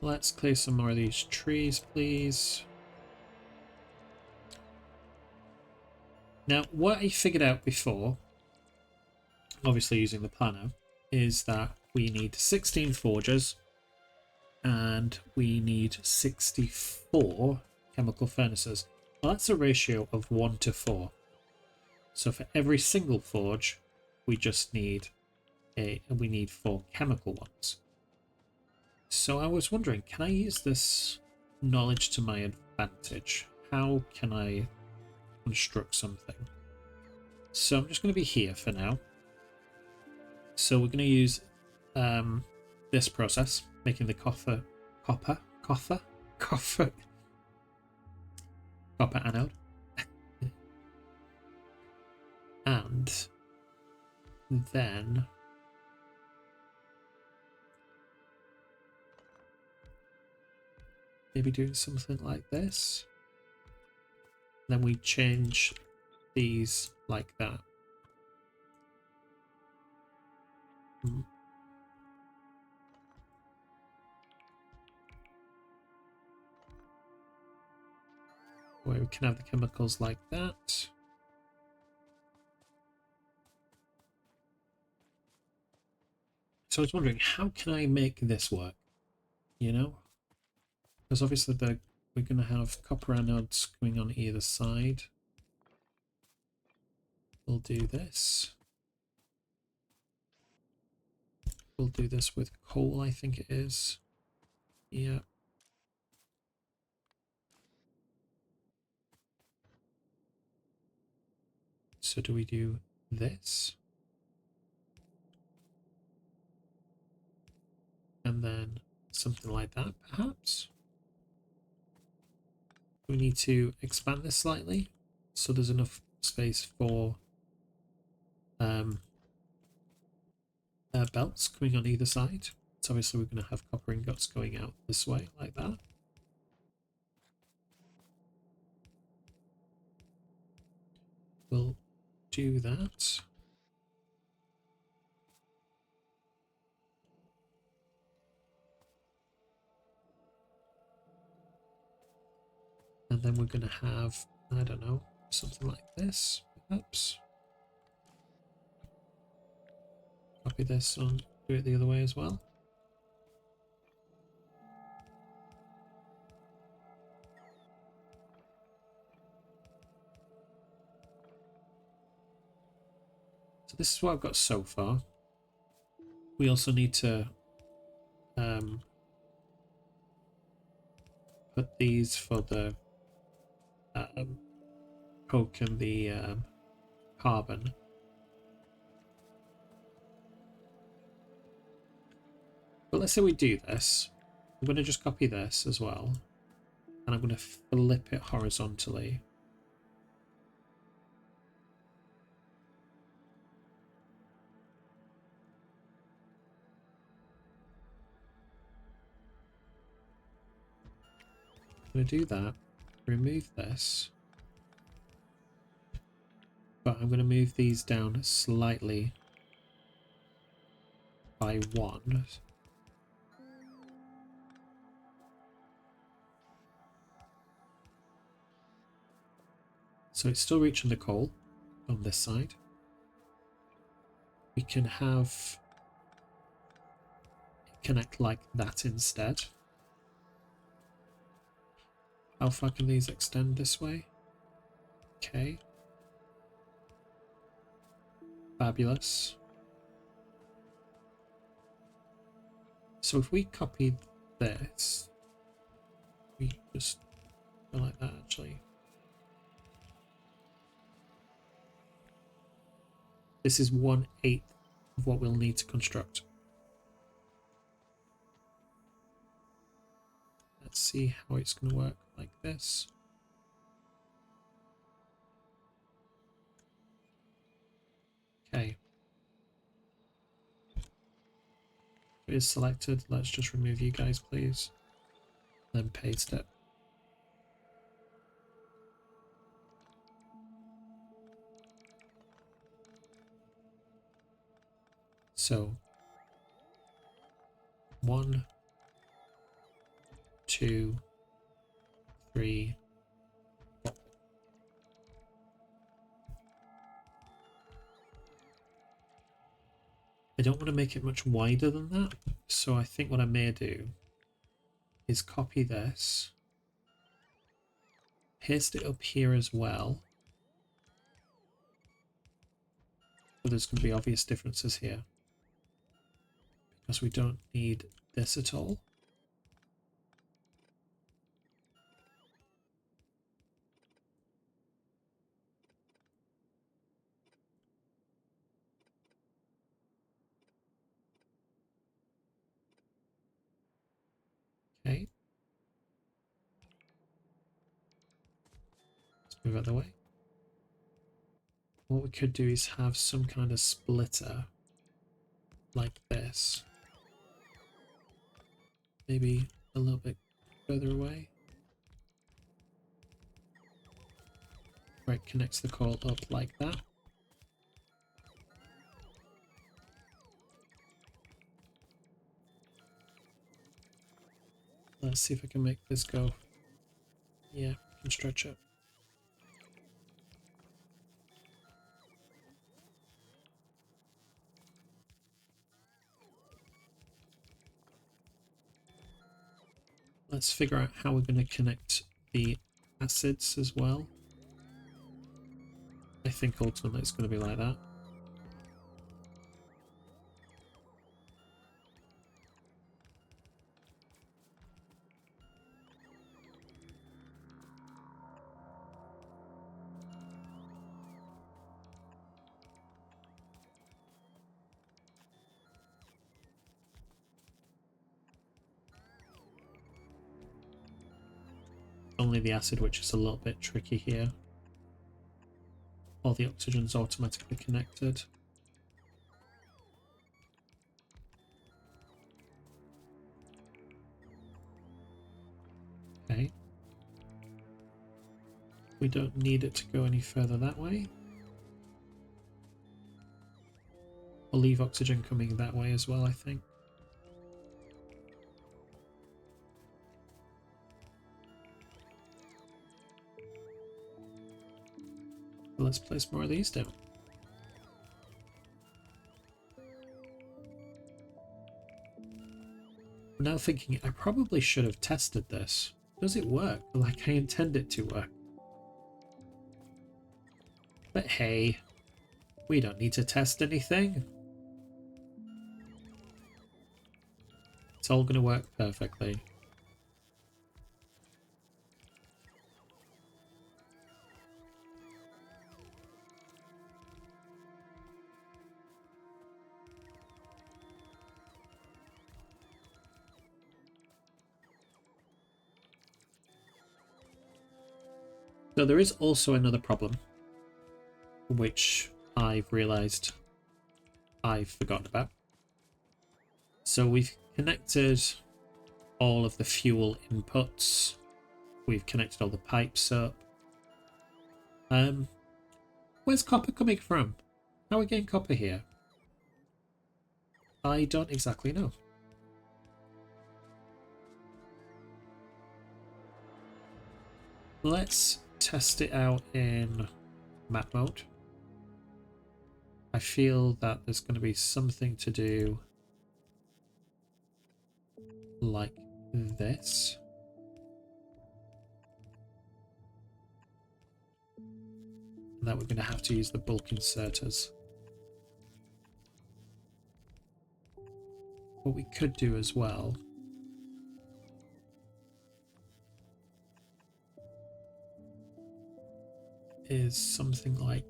Let's clear some more of these trees, please. Now, what I figured out before, obviously using the planner, is that we need 16 forgers and we need 64 chemical furnaces. Well, that's a ratio of 1 to 4. So for every single forge, we just need 4 chemical ones. So I was wondering, can I use this knowledge to my advantage? How can I construct something? So I'm just going to be here for now. So we're going to use this process, making the copper anode. And then maybe doing something like this. Then we change these like that. Where we can have the chemicals like that. So I was wondering, how can I make this work? You know? Because obviously we're going to have copper anodes coming on either side. We'll do this. We'll do this with coal, I think it is. Yeah. So do we do this? And then something like that, perhaps? We need to expand this slightly so there's enough space for belts coming on either side. So obviously we're going to have copper ingots going out this way like that. We'll do that. And then we're going to have, I don't know, something like this, perhaps. Copy this and do it the other way as well. So this is what I've got so far. We also need to put these for the coke and the carbon. But let's say we do this. I'm going to just copy this as well. And I'm going to flip it horizontally. I'm going to do that. Remove this. But I'm going to move these down slightly by 1. So it's still reaching the coal on this side. We can have it connect like that instead. How far can these extend this way? Okay. Fabulous. So if we copy this, we just go like that actually. This is 1/8 of what we'll need to construct. Let's see how it's going to work like this. Okay. It is selected. Let's just remove you guys, please. Then paste it. So 1, 2, 3, 4. I don't want to make it much wider than that, so I think what I may do is copy this, paste it up here as well. But there's going to be obvious differences here because we don't need this at all. Okay. Let's move out of the way. What we could do is have some kind of splitter like this. Maybe a little bit further away. Right, connects the coil up like that. Let's see if I can make this go. Yeah, I can stretch it. Let's figure out how we're going to connect the acids as well. I think ultimately it's going to be like that. Only the acid which is a little bit tricky here. All the oxygen's automatically connected. Okay. We don't need it to go any further that way. We'll leave oxygen coming that way as well, I think. Let's place more of these down. I'm now thinking I probably should have tested this. Does it work like I intend it to work? But hey, we don't need to test anything. It's all going to work perfectly. So there is also another problem, which I've realised I've forgotten about. So we've connected all of the fuel inputs. We've connected all the pipes up. Where's copper coming from? How are we getting copper here? I don't exactly know. Let's test it out in map mode. I feel that there's going to be something to do like this. And that we're going to have to use the bulk inserters. What we could do as well is something like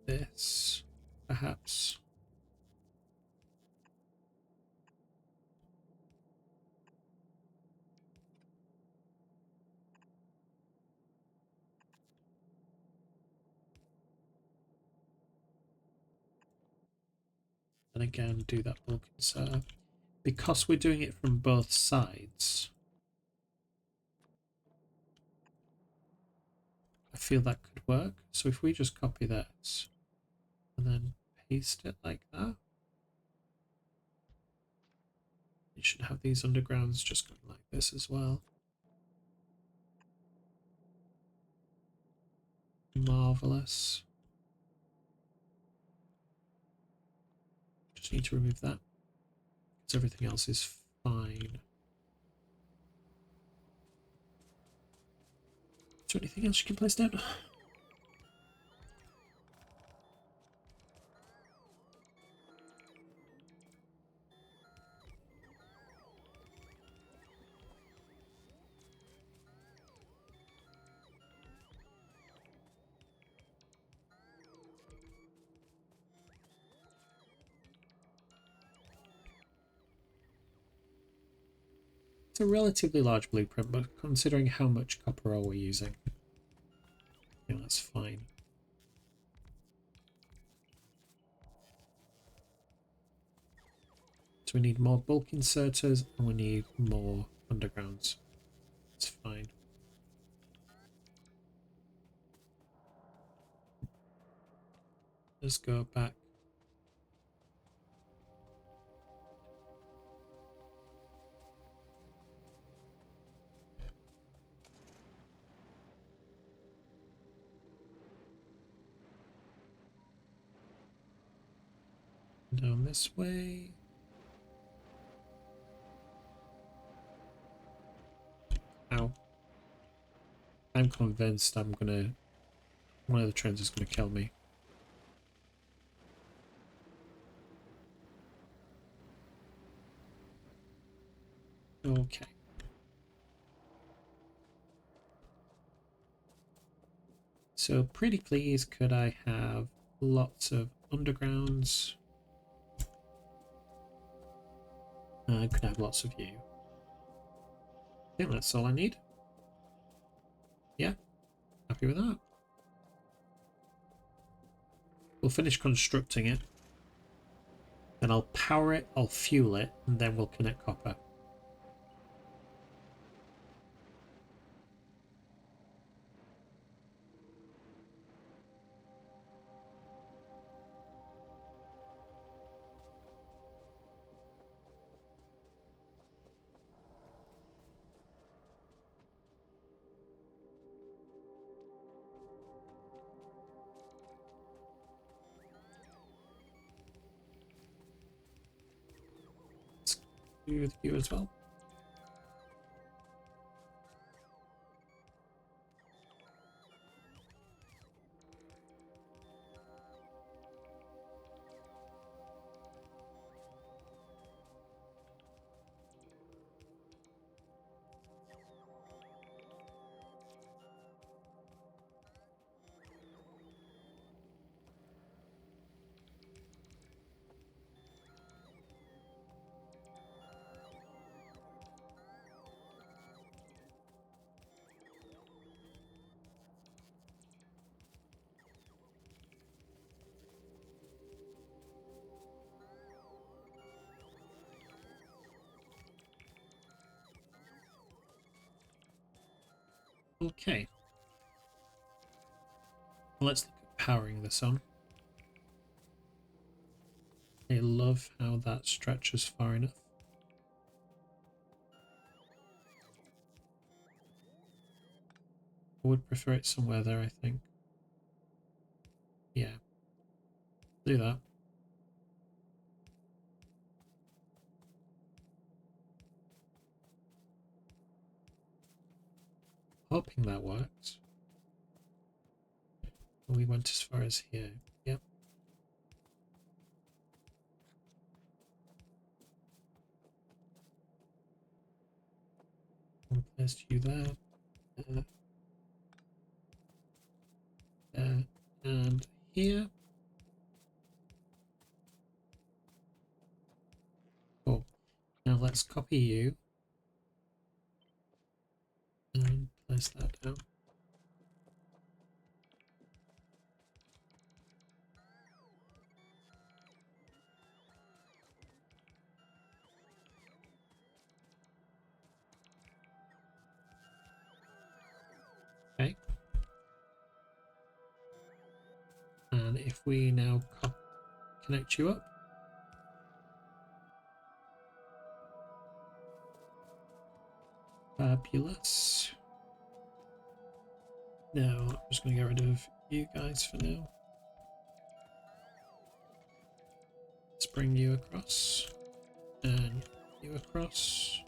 this, perhaps. And again, do that bulk insert. Because we're doing it from both sides, I feel that could work. So if we just copy that and then paste it like that, you should have these undergrounds just going like this as well. Marvelous. Just just need to remove that because everything else is fine. Is there anything else you can place down? It's a relatively large blueprint, but considering how much copper ore we're using, yeah, that's fine. So we need more bulk inserters and we need more undergrounds. It's fine. Let's go back. Down this way. Ow. I'm convinced one of the trains is gonna kill me. Okay. So pretty please could I have lots of undergrounds? I could have lots of you. I think that's all I need. Yeah, happy with that. We'll finish constructing it. Then I'll power it, I'll fuel it, and then we'll connect copper. With you as well. Okay. Let's look at powering this on. I love how that stretches far enough. I would prefer it somewhere there, I think. Yeah. Do that. Hoping that works. We went as far as here. Yep. I'll place you there. And here. Cool. Now let's copy you. And place that down. Okay. And if we now connect you up. Fabulous. Now, I'm just going to get rid of you guys for now. Let's bring you across. And you across.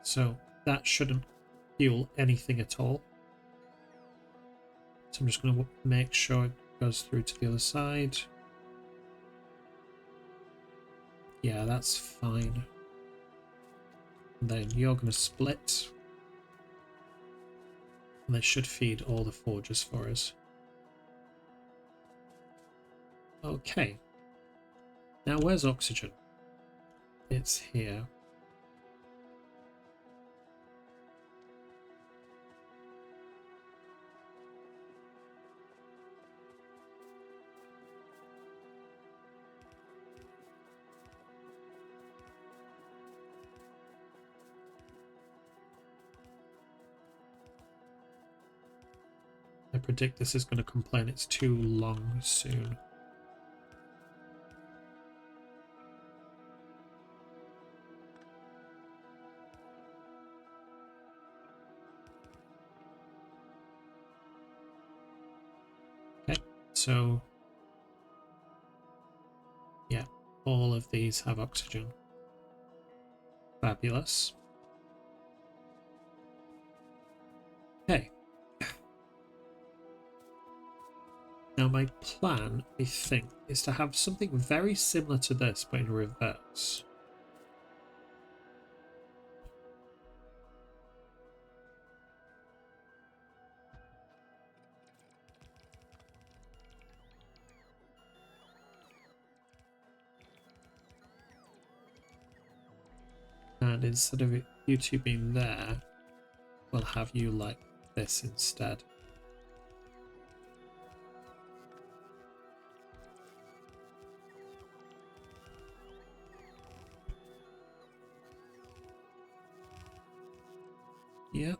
So that shouldn't fuel anything at all. So I'm just going to make sure it goes through to the other side. Yeah, that's fine. And then you're going to split. And that should feed all the forges for us. Okay. Now where's oxygen? It's here. I predict this is going to complain it's too long soon. Okay, so yeah, all of these have oxygen. Fabulous. Okay. Now my plan, I think, is to have something very similar to this, but in reverse. And instead of you two being there, we'll have you like this instead. Yep.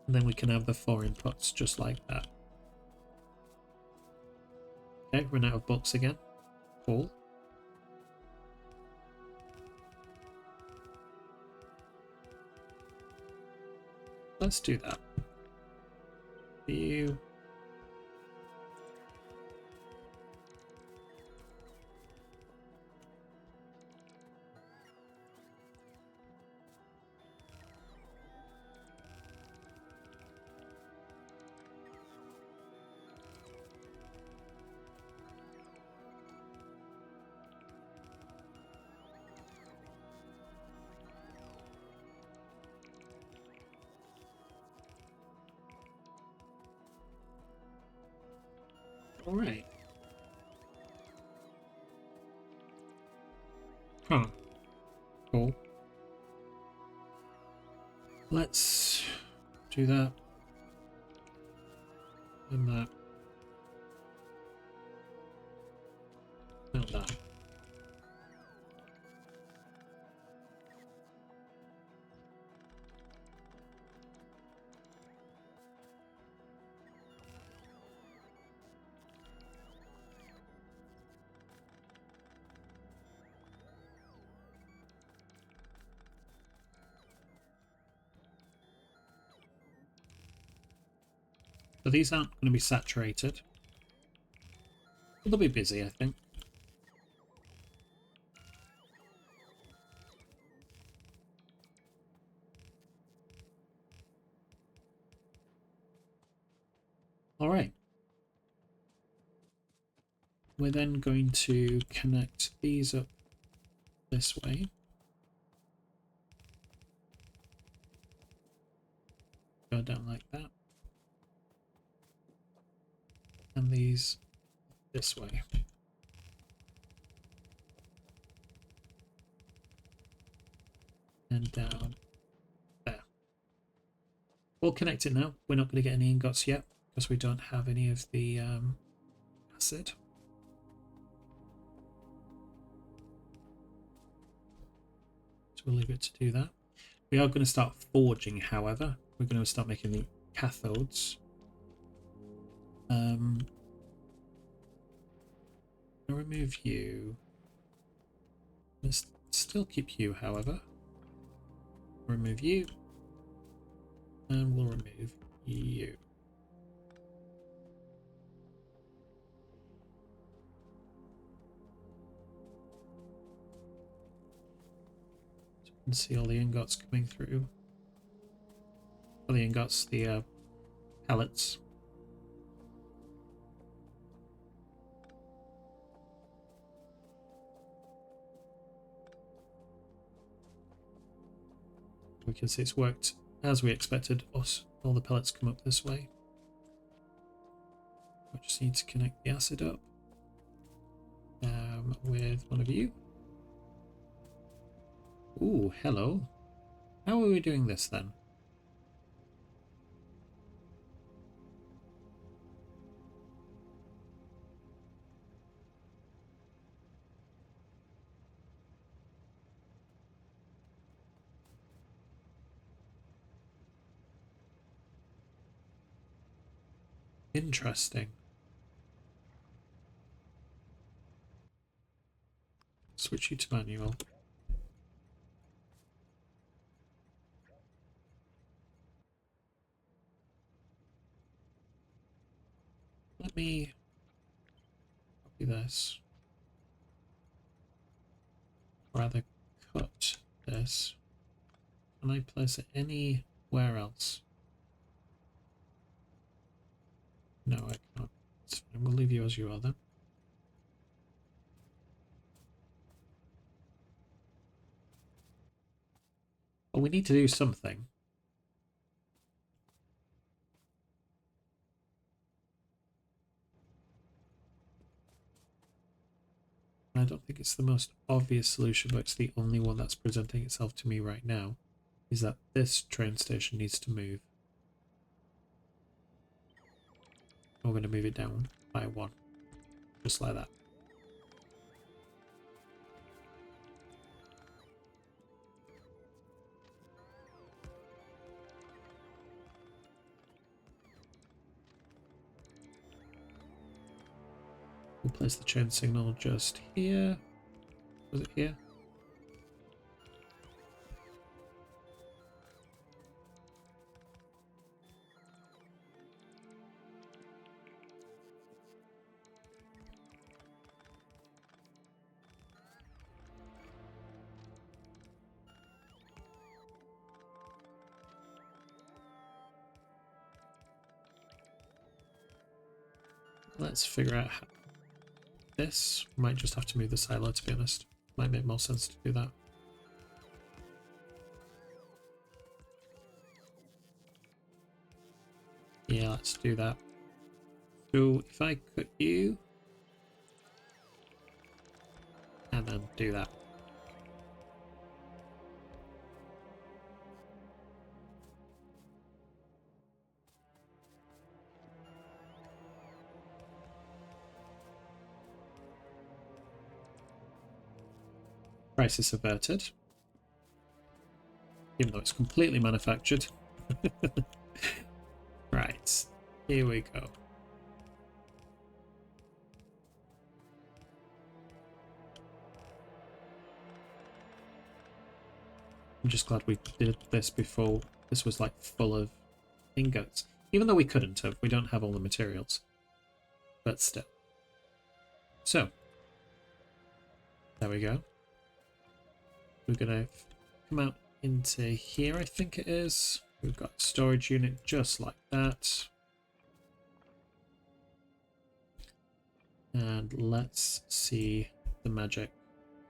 And then we can have the 4 inputs just like that. Okay, run out of books again. Cool. Let's do that. View. All right. Huh. Cool. Let's do that. And that. Not that. But these aren't going to be saturated. They'll be busy, I think. All right. We're then going to connect these up this way. Go down like that. And these this way. And down there. We'll connect it now. We're not going to get any ingots yet because we don't have any of the acid. So we'll leave it to do that. We are going to start forging, however. We're going to start making the cathodes. remove you. Let's still keep you, however. Remove you. And we'll remove you. So we can see all the ingots coming through. Well, the ingots, the pellets. We can see it's worked as we expected. All the pellets come up this way. We just need to connect the acid up with one of you. Ooh, hello. How are we doing this then? Interesting. Switch you to manual. Let me copy this. Rather cut this. Can I place it anywhere else? No, I can't. It's fine. We'll leave you as you are then. Well, we need to do something. I don't think it's the most obvious solution, but it's the only one that's presenting itself to me right now, is that this train station needs to move. We're going to move it down by one, just like that. We'll place the chain signal just here. Was it here? Let's figure out how. This might just have to move the silo, to be honest. Might make more sense to do that. Yeah, let's do that. So if I cut you and then do that. Crisis averted. Even though it's completely manufactured. Right, here we go. I'm just glad we did this before this was like full of ingots. Even though we couldn't have, we don't have all the materials. But still. So, there we go. We're going to come out into here, I think it is. We've got a storage unit just like that. And let's see the magic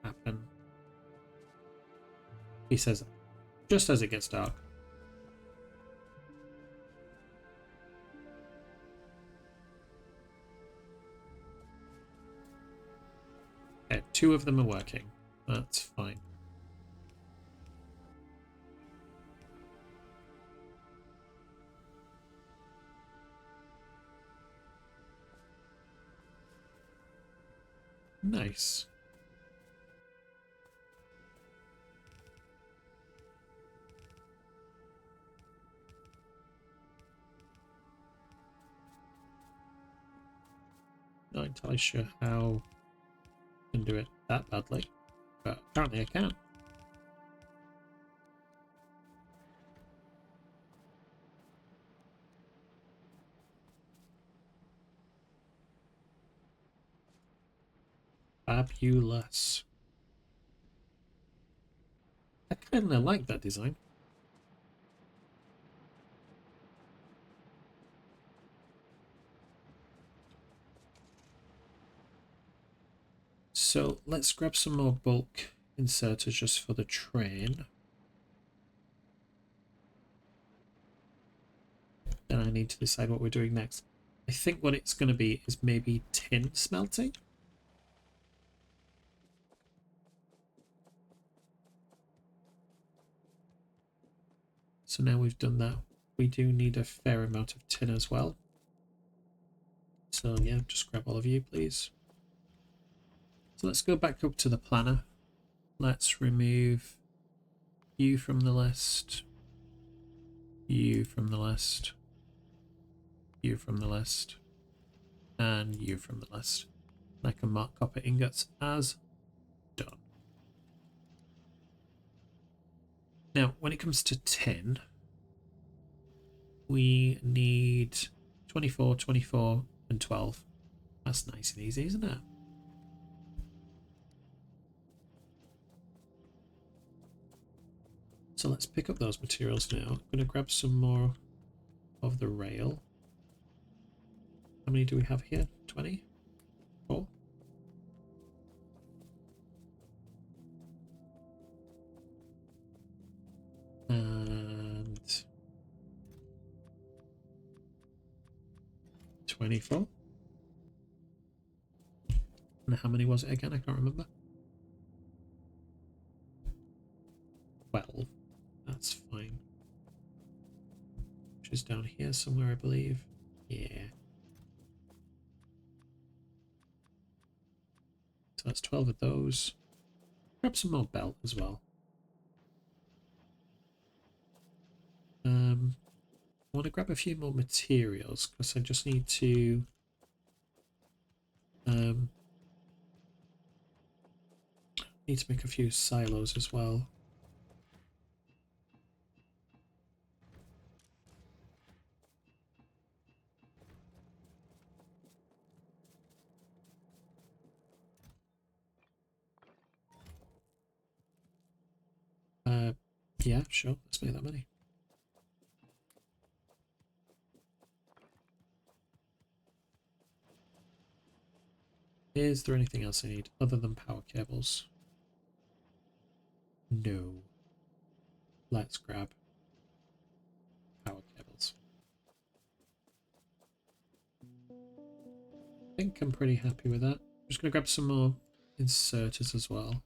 happen. He says, just as it gets dark. Okay, 2 of them are working. That's fine. Nice. Not entirely sure how can do it that badly, but apparently I can. Fabulous. I kind of like that design. So let's grab some more bulk inserters just for the train. Then I need to decide what we're doing next. I think what it's going to be is maybe tin smelting. So now we've done that, we do need a fair amount of tin as well. So yeah, just grab all of you, please. So let's go back up to the planner. Let's remove you from the list, you from the list, you from the list, and you from the list. And I can mark copper ingots as done. Now, when it comes to tin, we need 24, 24, and 12. That's nice and easy, isn't it? So let's pick up those materials now. I'm going to grab some more of the rail. How many do we have here? 20? 4? And 24. And how many was it again? I can't remember. 12. That's fine. Which is down here somewhere, I believe. Yeah. So that's 12 of those. Grab some more belt as well. I want to grab a few more materials because I just need to make a few silos as well. Yeah, sure. Let's make that many. Is there anything else I need other than power cables? No. Let's grab power cables. I think I'm pretty happy with that. I'm just going to grab some more inserters as well.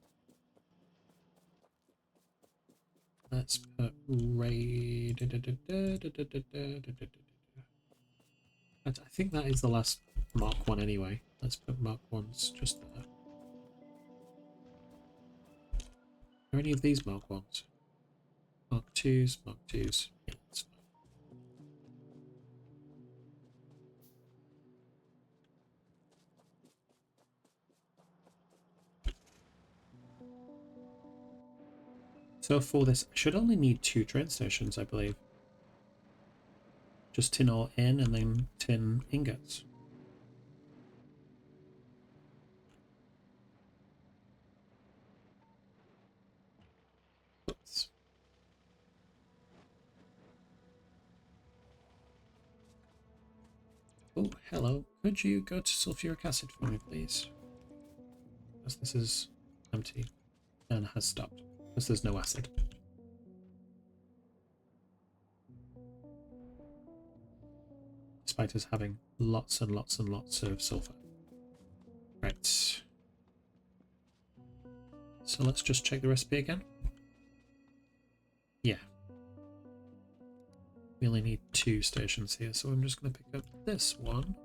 Let's put ray. I think that is the last Mark 1 anyway. Let's put Mark 1s just there. Are any of these Mark 1s? Mark 2s, Mark 2s. Yeah, that's fine. So for this, I should only need 2 train stations, I believe. Just tin ore in and then tin ingots. Oops. Oh, hello. Could you go to sulfuric acid for me, please? Because this is empty and has stopped. Because there's no acid. Despite us having lots and lots and lots of sulfur. Right. So let's just check the recipe again. Yeah. We only need 2 stations here, so I'm just going to pick up this one.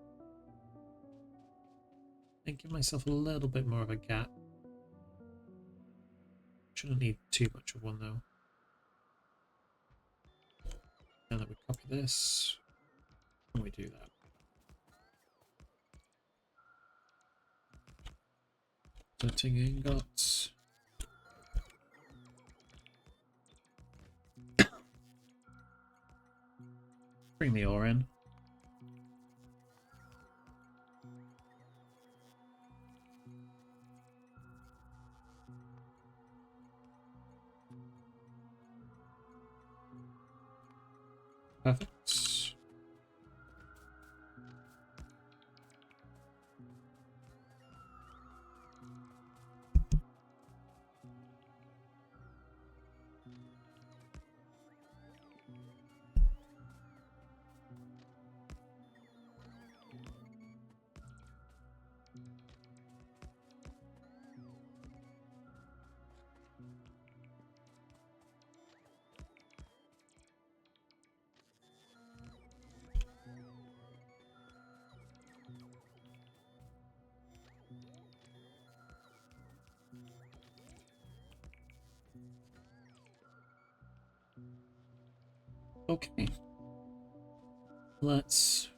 And give myself a little bit more of a gap. Shouldn't need too much of one though. And then we copy this. And we do that. Setting ingots. Bring the ore in. Perfect. Okay. Let's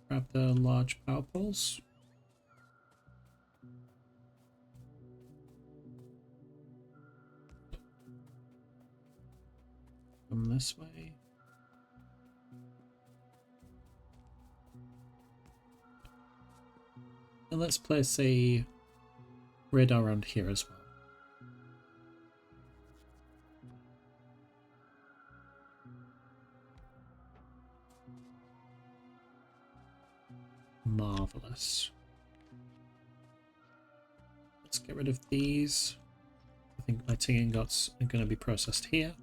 grab the large power poles. Come this way. And let's place a radar around here as well. Marvelous. Let's get rid of these. I think my tin ingots are going to be processed here.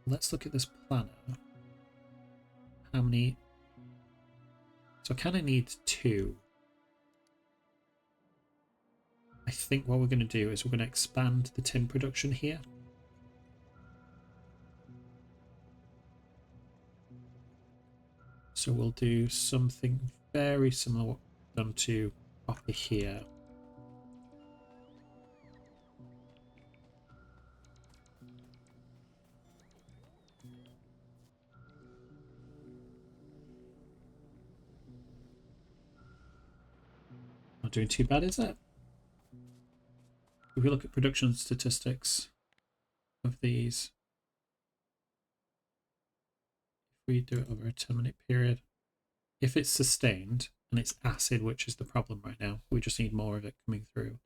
Let's look at this planner. How many? So I kind of need 2. I think what we're going to do is we're going to expand the tin production here. So we'll do something very similar what we've done to copper here. Not doing too bad, is it? If we look at production statistics of these, if we do it over a 10-minute period, if it's sustained and it's acid, which is the problem right now, we just need more of it coming through.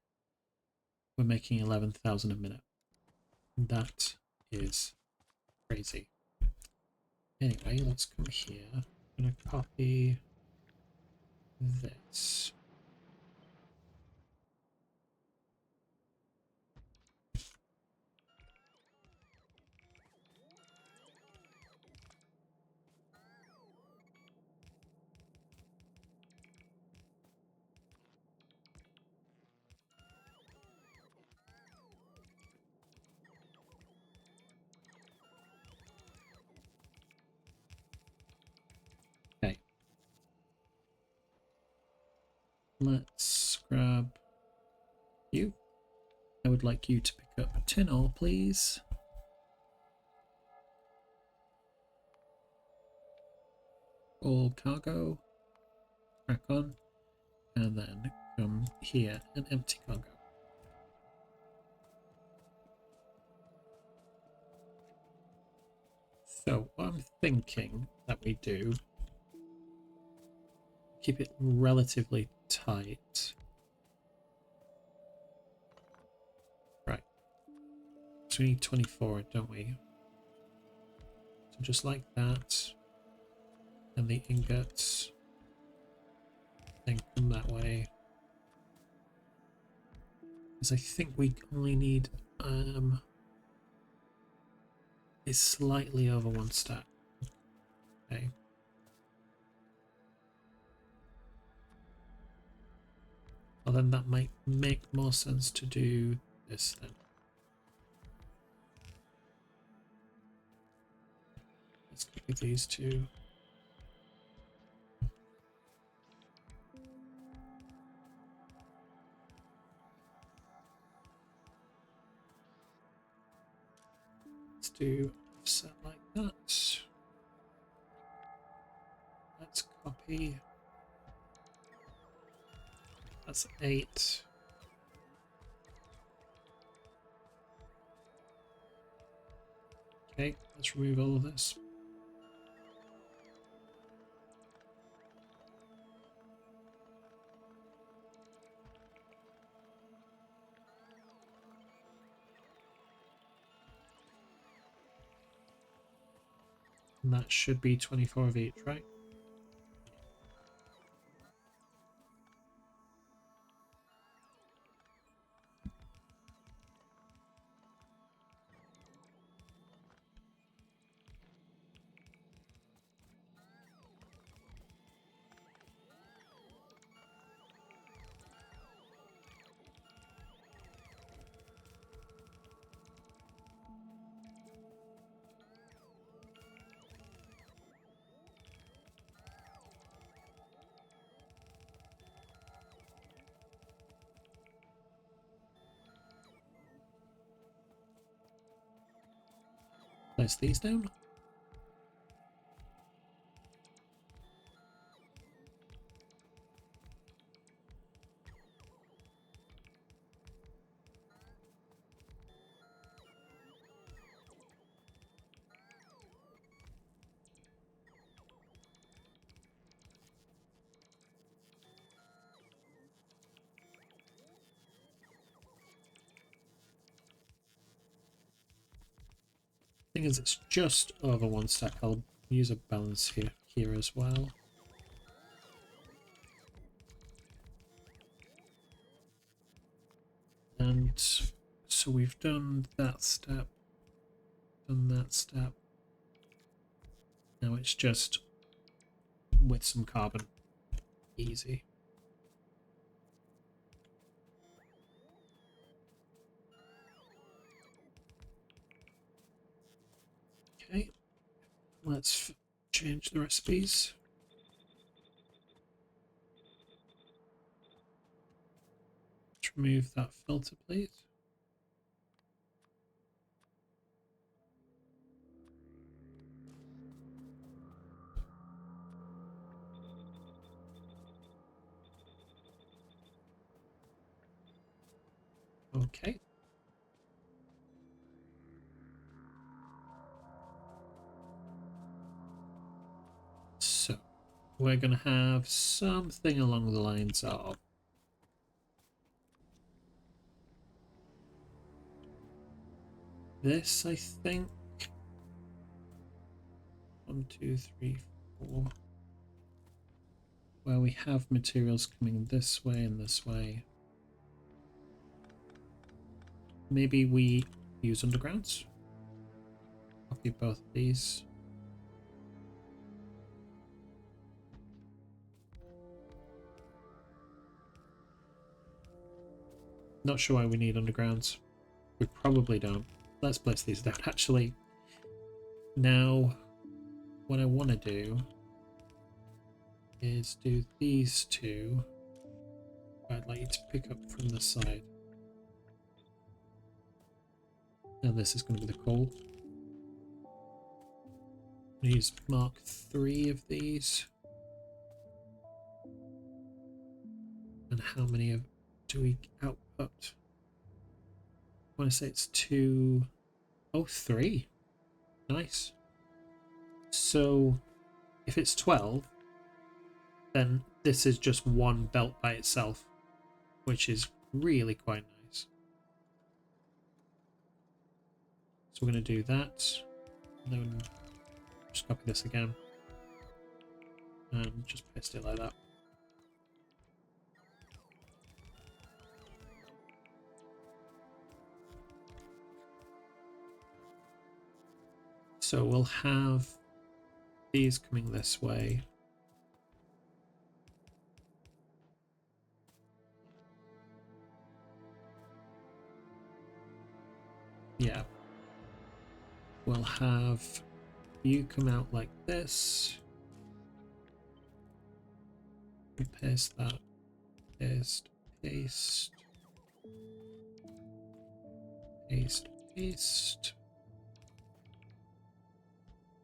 We're making 11,000 a minute. That is crazy. Anyway, let's come here. I'm going to copy this. Okay. Let's grab you. I would like you to pick up a tin ore, please. All cargo. Crack on. And then come here and empty cargo. So what I'm thinking that we do, keep it relatively tight. Right. So we need 24, don't we? So just like that. And the ingots then come that way. Because I think we only need it's slightly over 1 stack. Okay. Well, then that might make more sense to do this then. Let's copy these 2. Let's do offset like that. Let's copy That's 8. Okay, let's remove all of this. And that should be 24 of each, right? Place these down. Thing is, it's just over 1 stack. I'll use a balance here as well. And so we've done that step, done that step. Now it's just with some carbon. Easy. Okay, let's change the recipes. Let's remove that filter, please. Okay. So we're going to have something along the lines of this, I think. 1, 2, 3, 4. Where we have materials coming this way and this way. Maybe we use undergrounds. Copy both of these. Not sure why we need undergrounds. We probably don't. Let's place these down, actually. Now, what I want to do is do these two. I'd like you to pick up from the side. Now this is going to be the coal. Use Mark 3 of these. And how many of do we output? I want to say it's 2. Oh, 3. Nice. So if it's 12, then this is just one belt by itself, which is really quite nice. So we're going to do that. And then just copy this again. And just paste it like that. So we'll have these coming this way. Yeah. We'll have you come out like this. Paste that. Paste. Paste. Paste. Paste.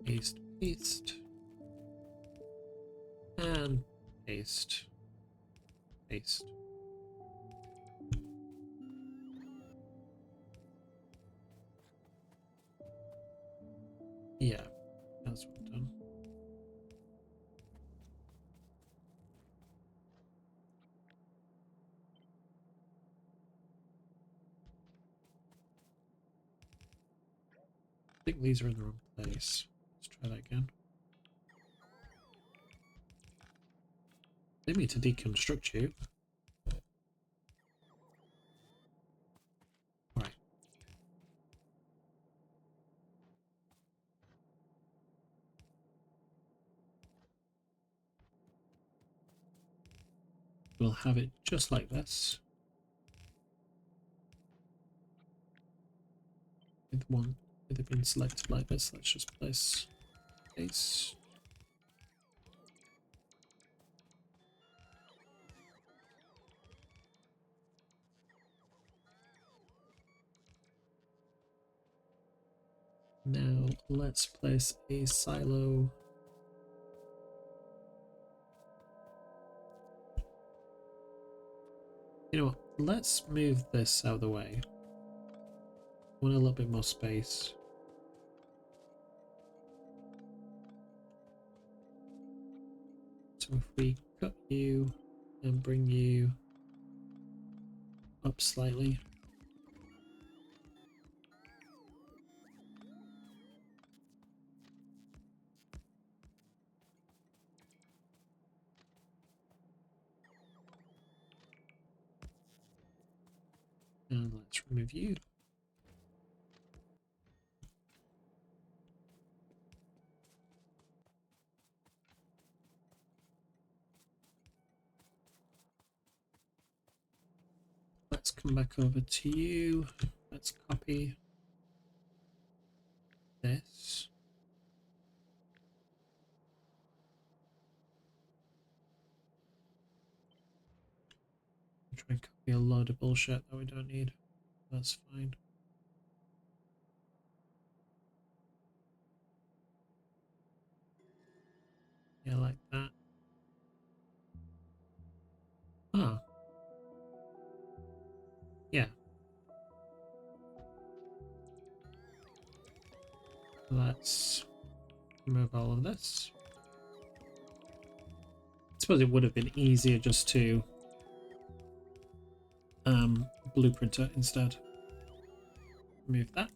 Paste. Paste. And paste. Paste. think these are in the wrong place. Let's try that again. They need to deconstruct you. Right. We'll have it just like this. With it being selected like this, let's just place case. Now let's place a silo. You know what? Let's move this out of the way. I want a little bit more space. So if we cut you and bring you up slightly. And let's remove you. Let's come back over to you. Let's copy this. Try and copy a load of bullshit that we don't need. That's fine. Yeah, like that. Ah. Yeah. Let's remove all of this. I suppose it would have been easier just to blueprint it instead. Remove that.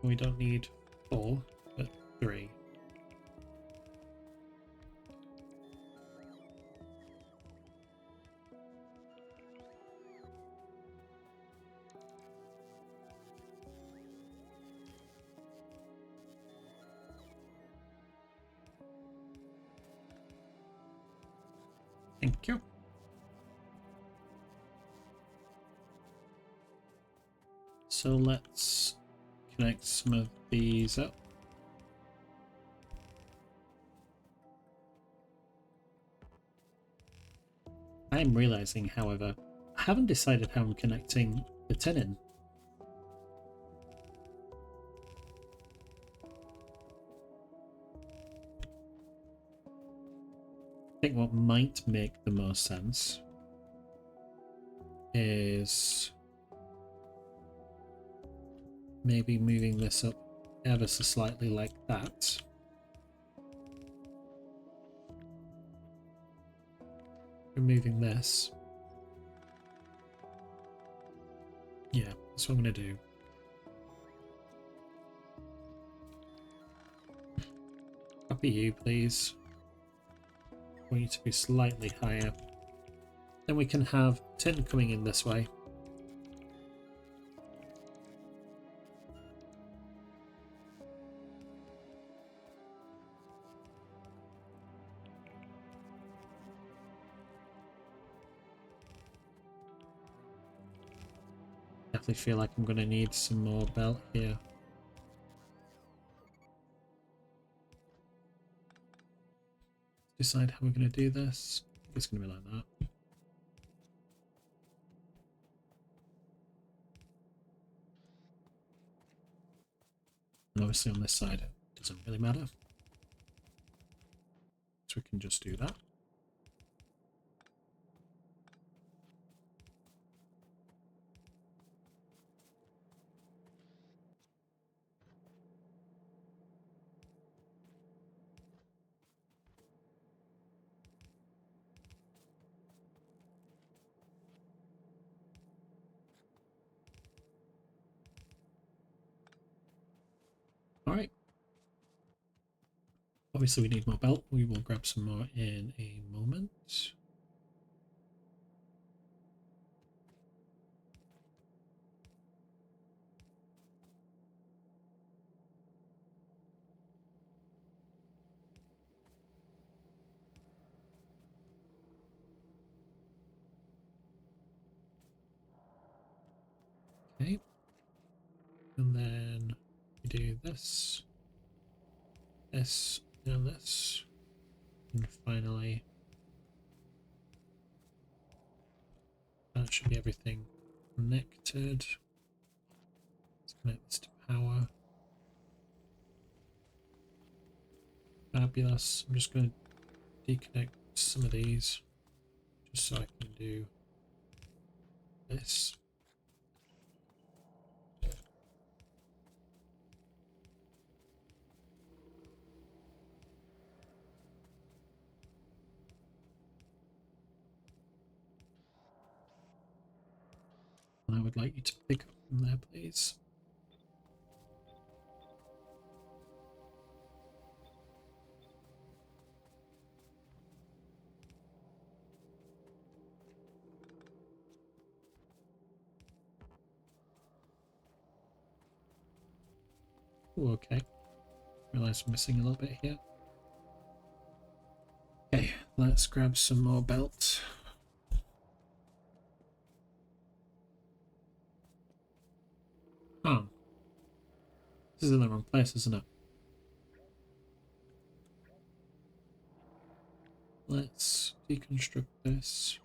We don't need 4, but 3. Thank you. So let's connect some of these up. I am realizing, however, I haven't decided how I'm connecting the tenon. I think what might make the most sense is maybe moving this up ever so slightly like that. Removing this. Yeah, that's what I'm going to do. Copy you, please. I want you to be slightly higher. Then we can have tin coming in this way. Definitely feel like I'm going to need some more belt here. Decide how we're going to do this. I think it's going to be like that. And obviously on this side it doesn't really matter. So we can just do that. Obviously we need more belt. We will grab some more in a moment. Okay. And then we do this, this, and this. And finally, that should be everything connected. Let's connect this to power. Fabulous. I'm just going to deconnect some of these just so I can do this. And I would like you to pick up from there, please. Ooh, okay. Realize I'm missing a little bit here. Okay, let's grab some more belt. Oh. This is in the wrong place, isn't it? Let's deconstruct this.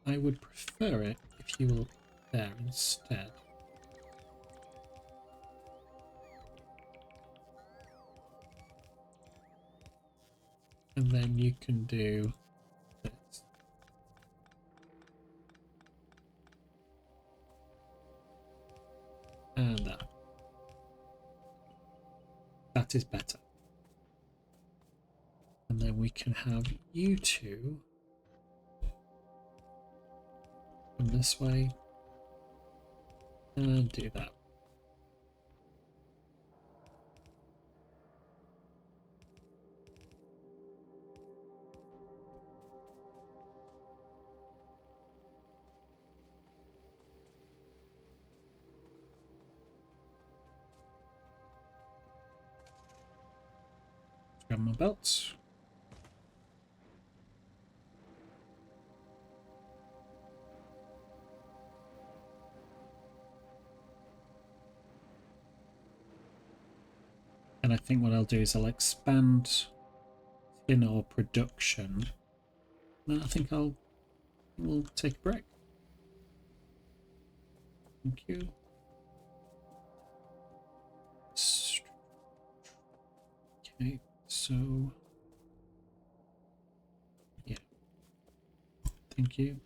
I would prefer it if you were there instead. And then you can do this. And that. That is better. And then we can have you two come this way and do that. Grab my belts. And I think what I'll do is I'll expand in our production. And I think we'll take a break. Thank you. Okay, so yeah. Thank you.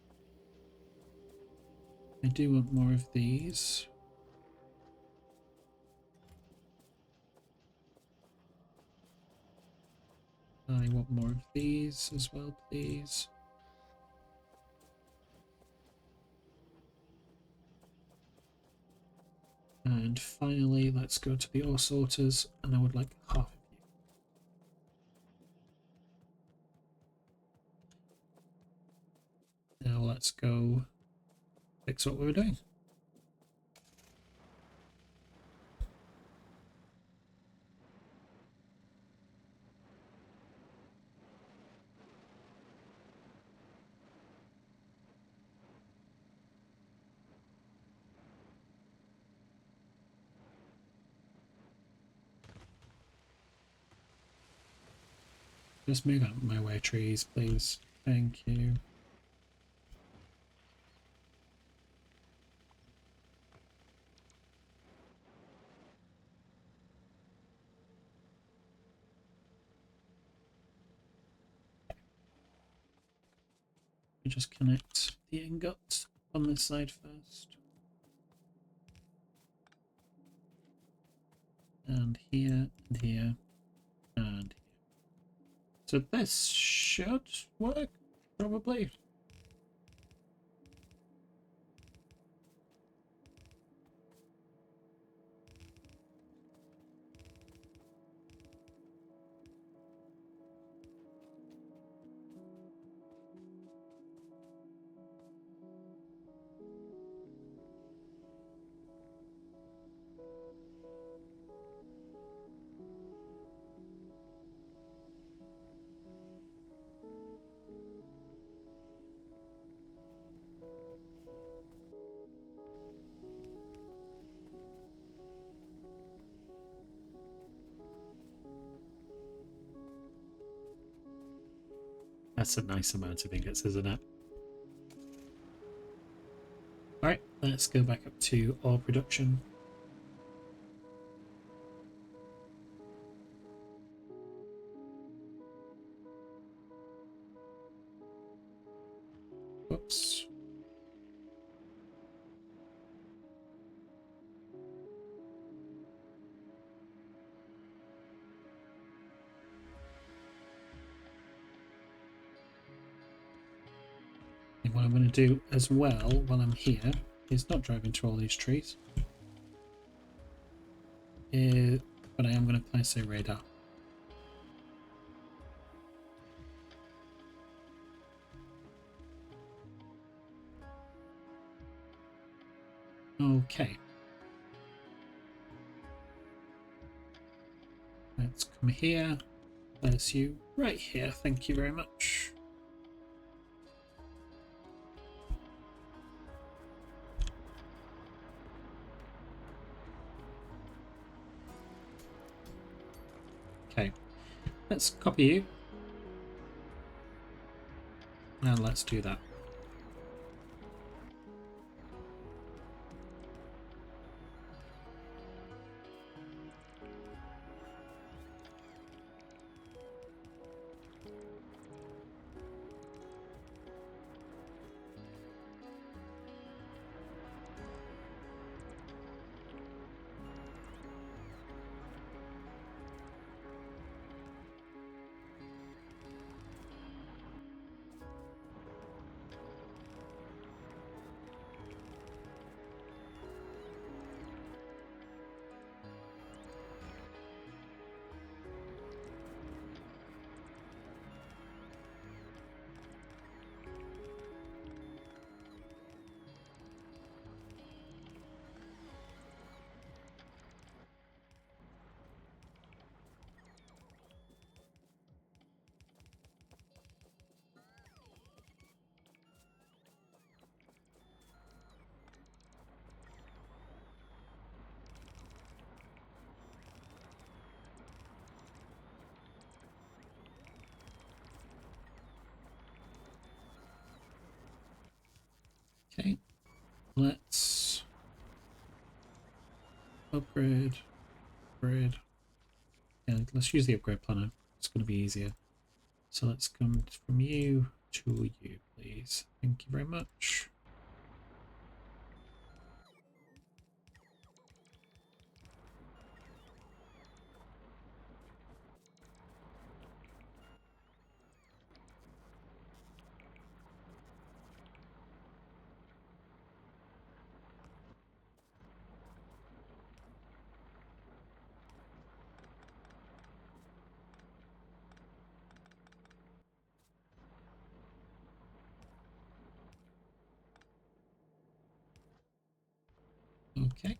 I do want more of these. I want more of these as well, please. And finally, let's go to the ore sorters, and I would like half of you. Now let's go fix what we were doing. Just move out of my way, trees, please. Thank you. We just connect the ingots on this side first. And here, and here, and here. So this should work, probably. That's a nice amount of ingots, isn't it? Alright, let's go back up to ore production. Whoops. And what I'm going to do as well while I'm here is not drive into all these trees. But I am going to place a radar. Okay. Let's come here. There's you right here. Thank you very much. Okay. Let's copy you. And let's do that. Okay, let's upgrade, and let's use the upgrade planner. It's going to be easier. So let's come from you to you, please. Thank you very much. Okay.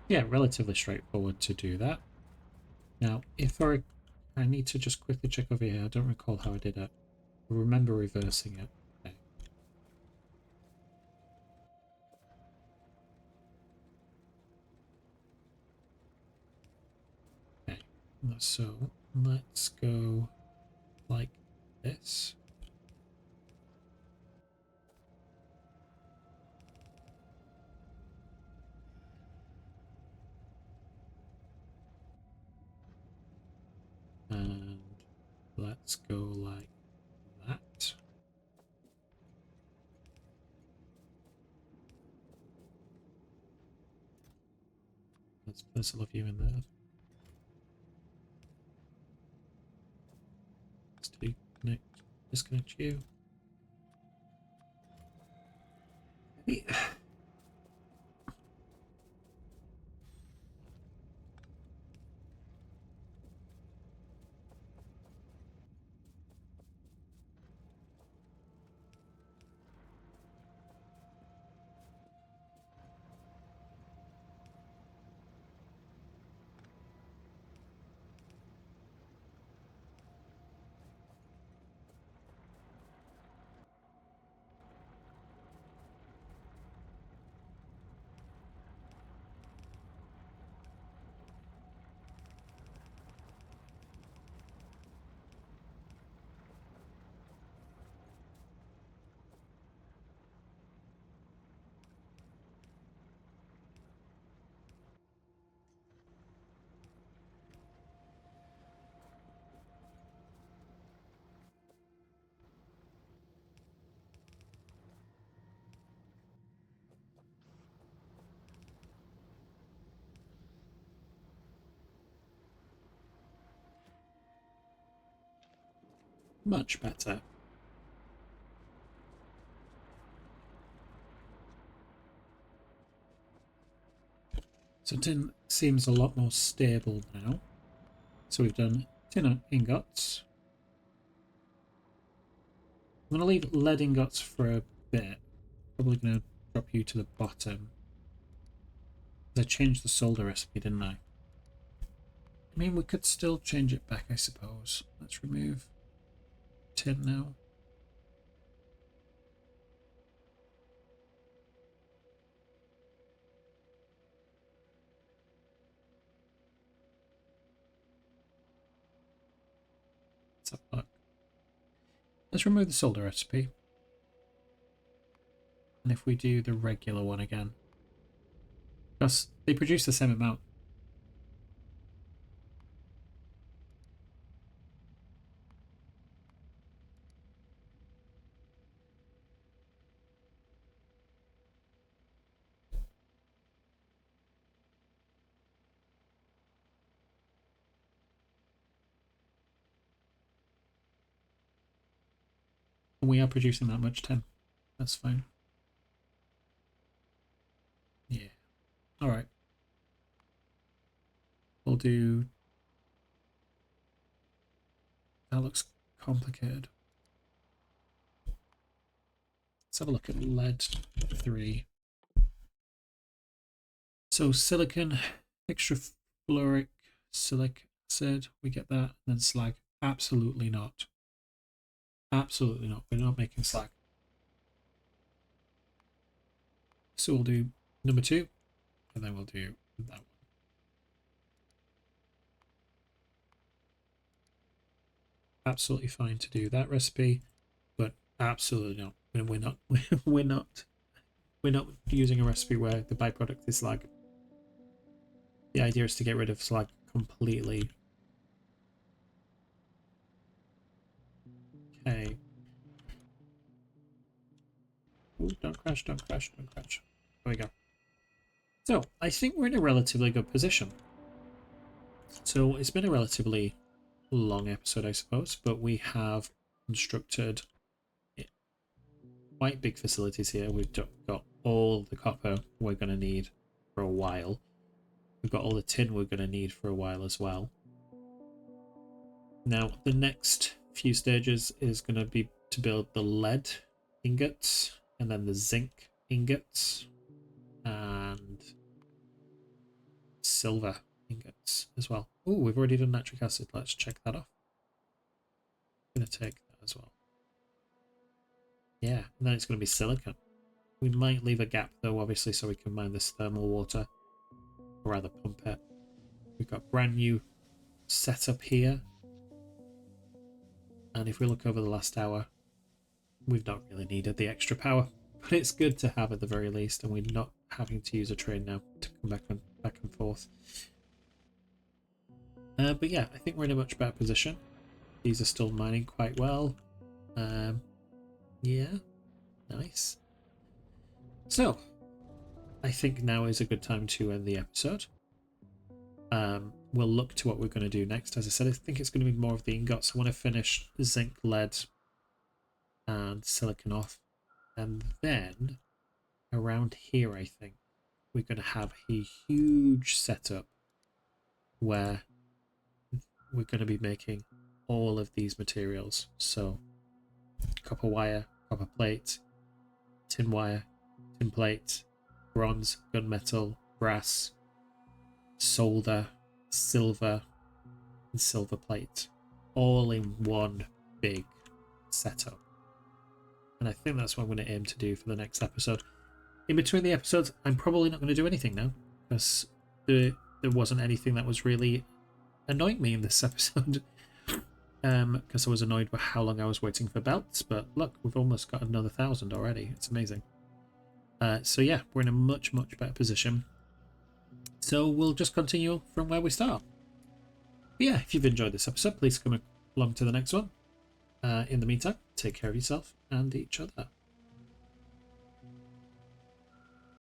Yeah, relatively straightforward to do that. Now, if I need to just quickly check over here. I don't recall how I did it. I remember reversing it. Okay. Okay. So let's go like this. And let's go like that. Let's place a lot of you in there. Let's disconnect you. much better. So tin seems a lot more stable now. So we've done tin ingots. I'm going to leave lead ingots for a bit. Probably going to drop you to the bottom. I changed the solder recipe, didn't I? I mean, we could still change it back, I suppose. Let's remove tin now. Let's have a look. Let's remove the solder recipe. And if we do the regular one again, because they produce the same amount. And we are producing that much tin. That's fine. Yeah. Alright. We'll do... That looks complicated. Let's have a look at lead 3. So silicon, extra fluoric silic acid, we get that. And then slag, absolutely not. Absolutely not. We're not making slag. So we'll do number 2, and then we'll do that one. Absolutely fine to do that recipe, but absolutely not. We're not. We're not using a recipe where the byproduct is slag. The idea is to get rid of slag completely. Okay. Ooh, don't crash, don't crash, don't crash. There we go. So, I think we're in a relatively good position. So, it's been a relatively long episode, I suppose, but we have constructed quite big facilities here. We've got all the copper we're going to need for a while. We've got all the tin we're going to need for a while as well. Now, the next few stages is going to be to build the lead ingots, and then the zinc ingots, and silver ingots as well. Oh, we've already done nitric acid. Let's check that off. I'm going to take that as well. Yeah, and then it's going to be silicon. We might leave a gap though, obviously, so we can mine this thermal water, or rather pump it. We've got brand new setup here. And if we look over the last hour, we've not really needed the extra power, but it's good to have at the very least, and we're not having to use a train now to come back and forth. But yeah, I think we're in a much better position. These are still mining quite well. Yeah, nice. So, I think now is a good time to end the episode. We'll look to what we're going to do next. As I said, I think it's going to be more of the ingots. I want to finish zinc, lead, and silicon off. And then, around here, I think, we're going to have a huge setup where we're going to be making all of these materials. So, copper wire, copper plate, tin wire, tin plate, bronze, gunmetal, brass, solder, silver, and silver plate, all in one big setup. And I think that's what I'm going to aim to do for the next episode. In between the episodes, I'm probably not going to do anything now, because there wasn't anything that was really annoying me in this episode. Because I was annoyed with how long I was waiting for belts, but look, we've almost got another 1,000 already. It's amazing. So yeah, we're in a much, much better position. So we'll just continue from where we start. But yeah, if you've enjoyed this episode, please come along to the next one. In the meantime, take care of yourself and each other.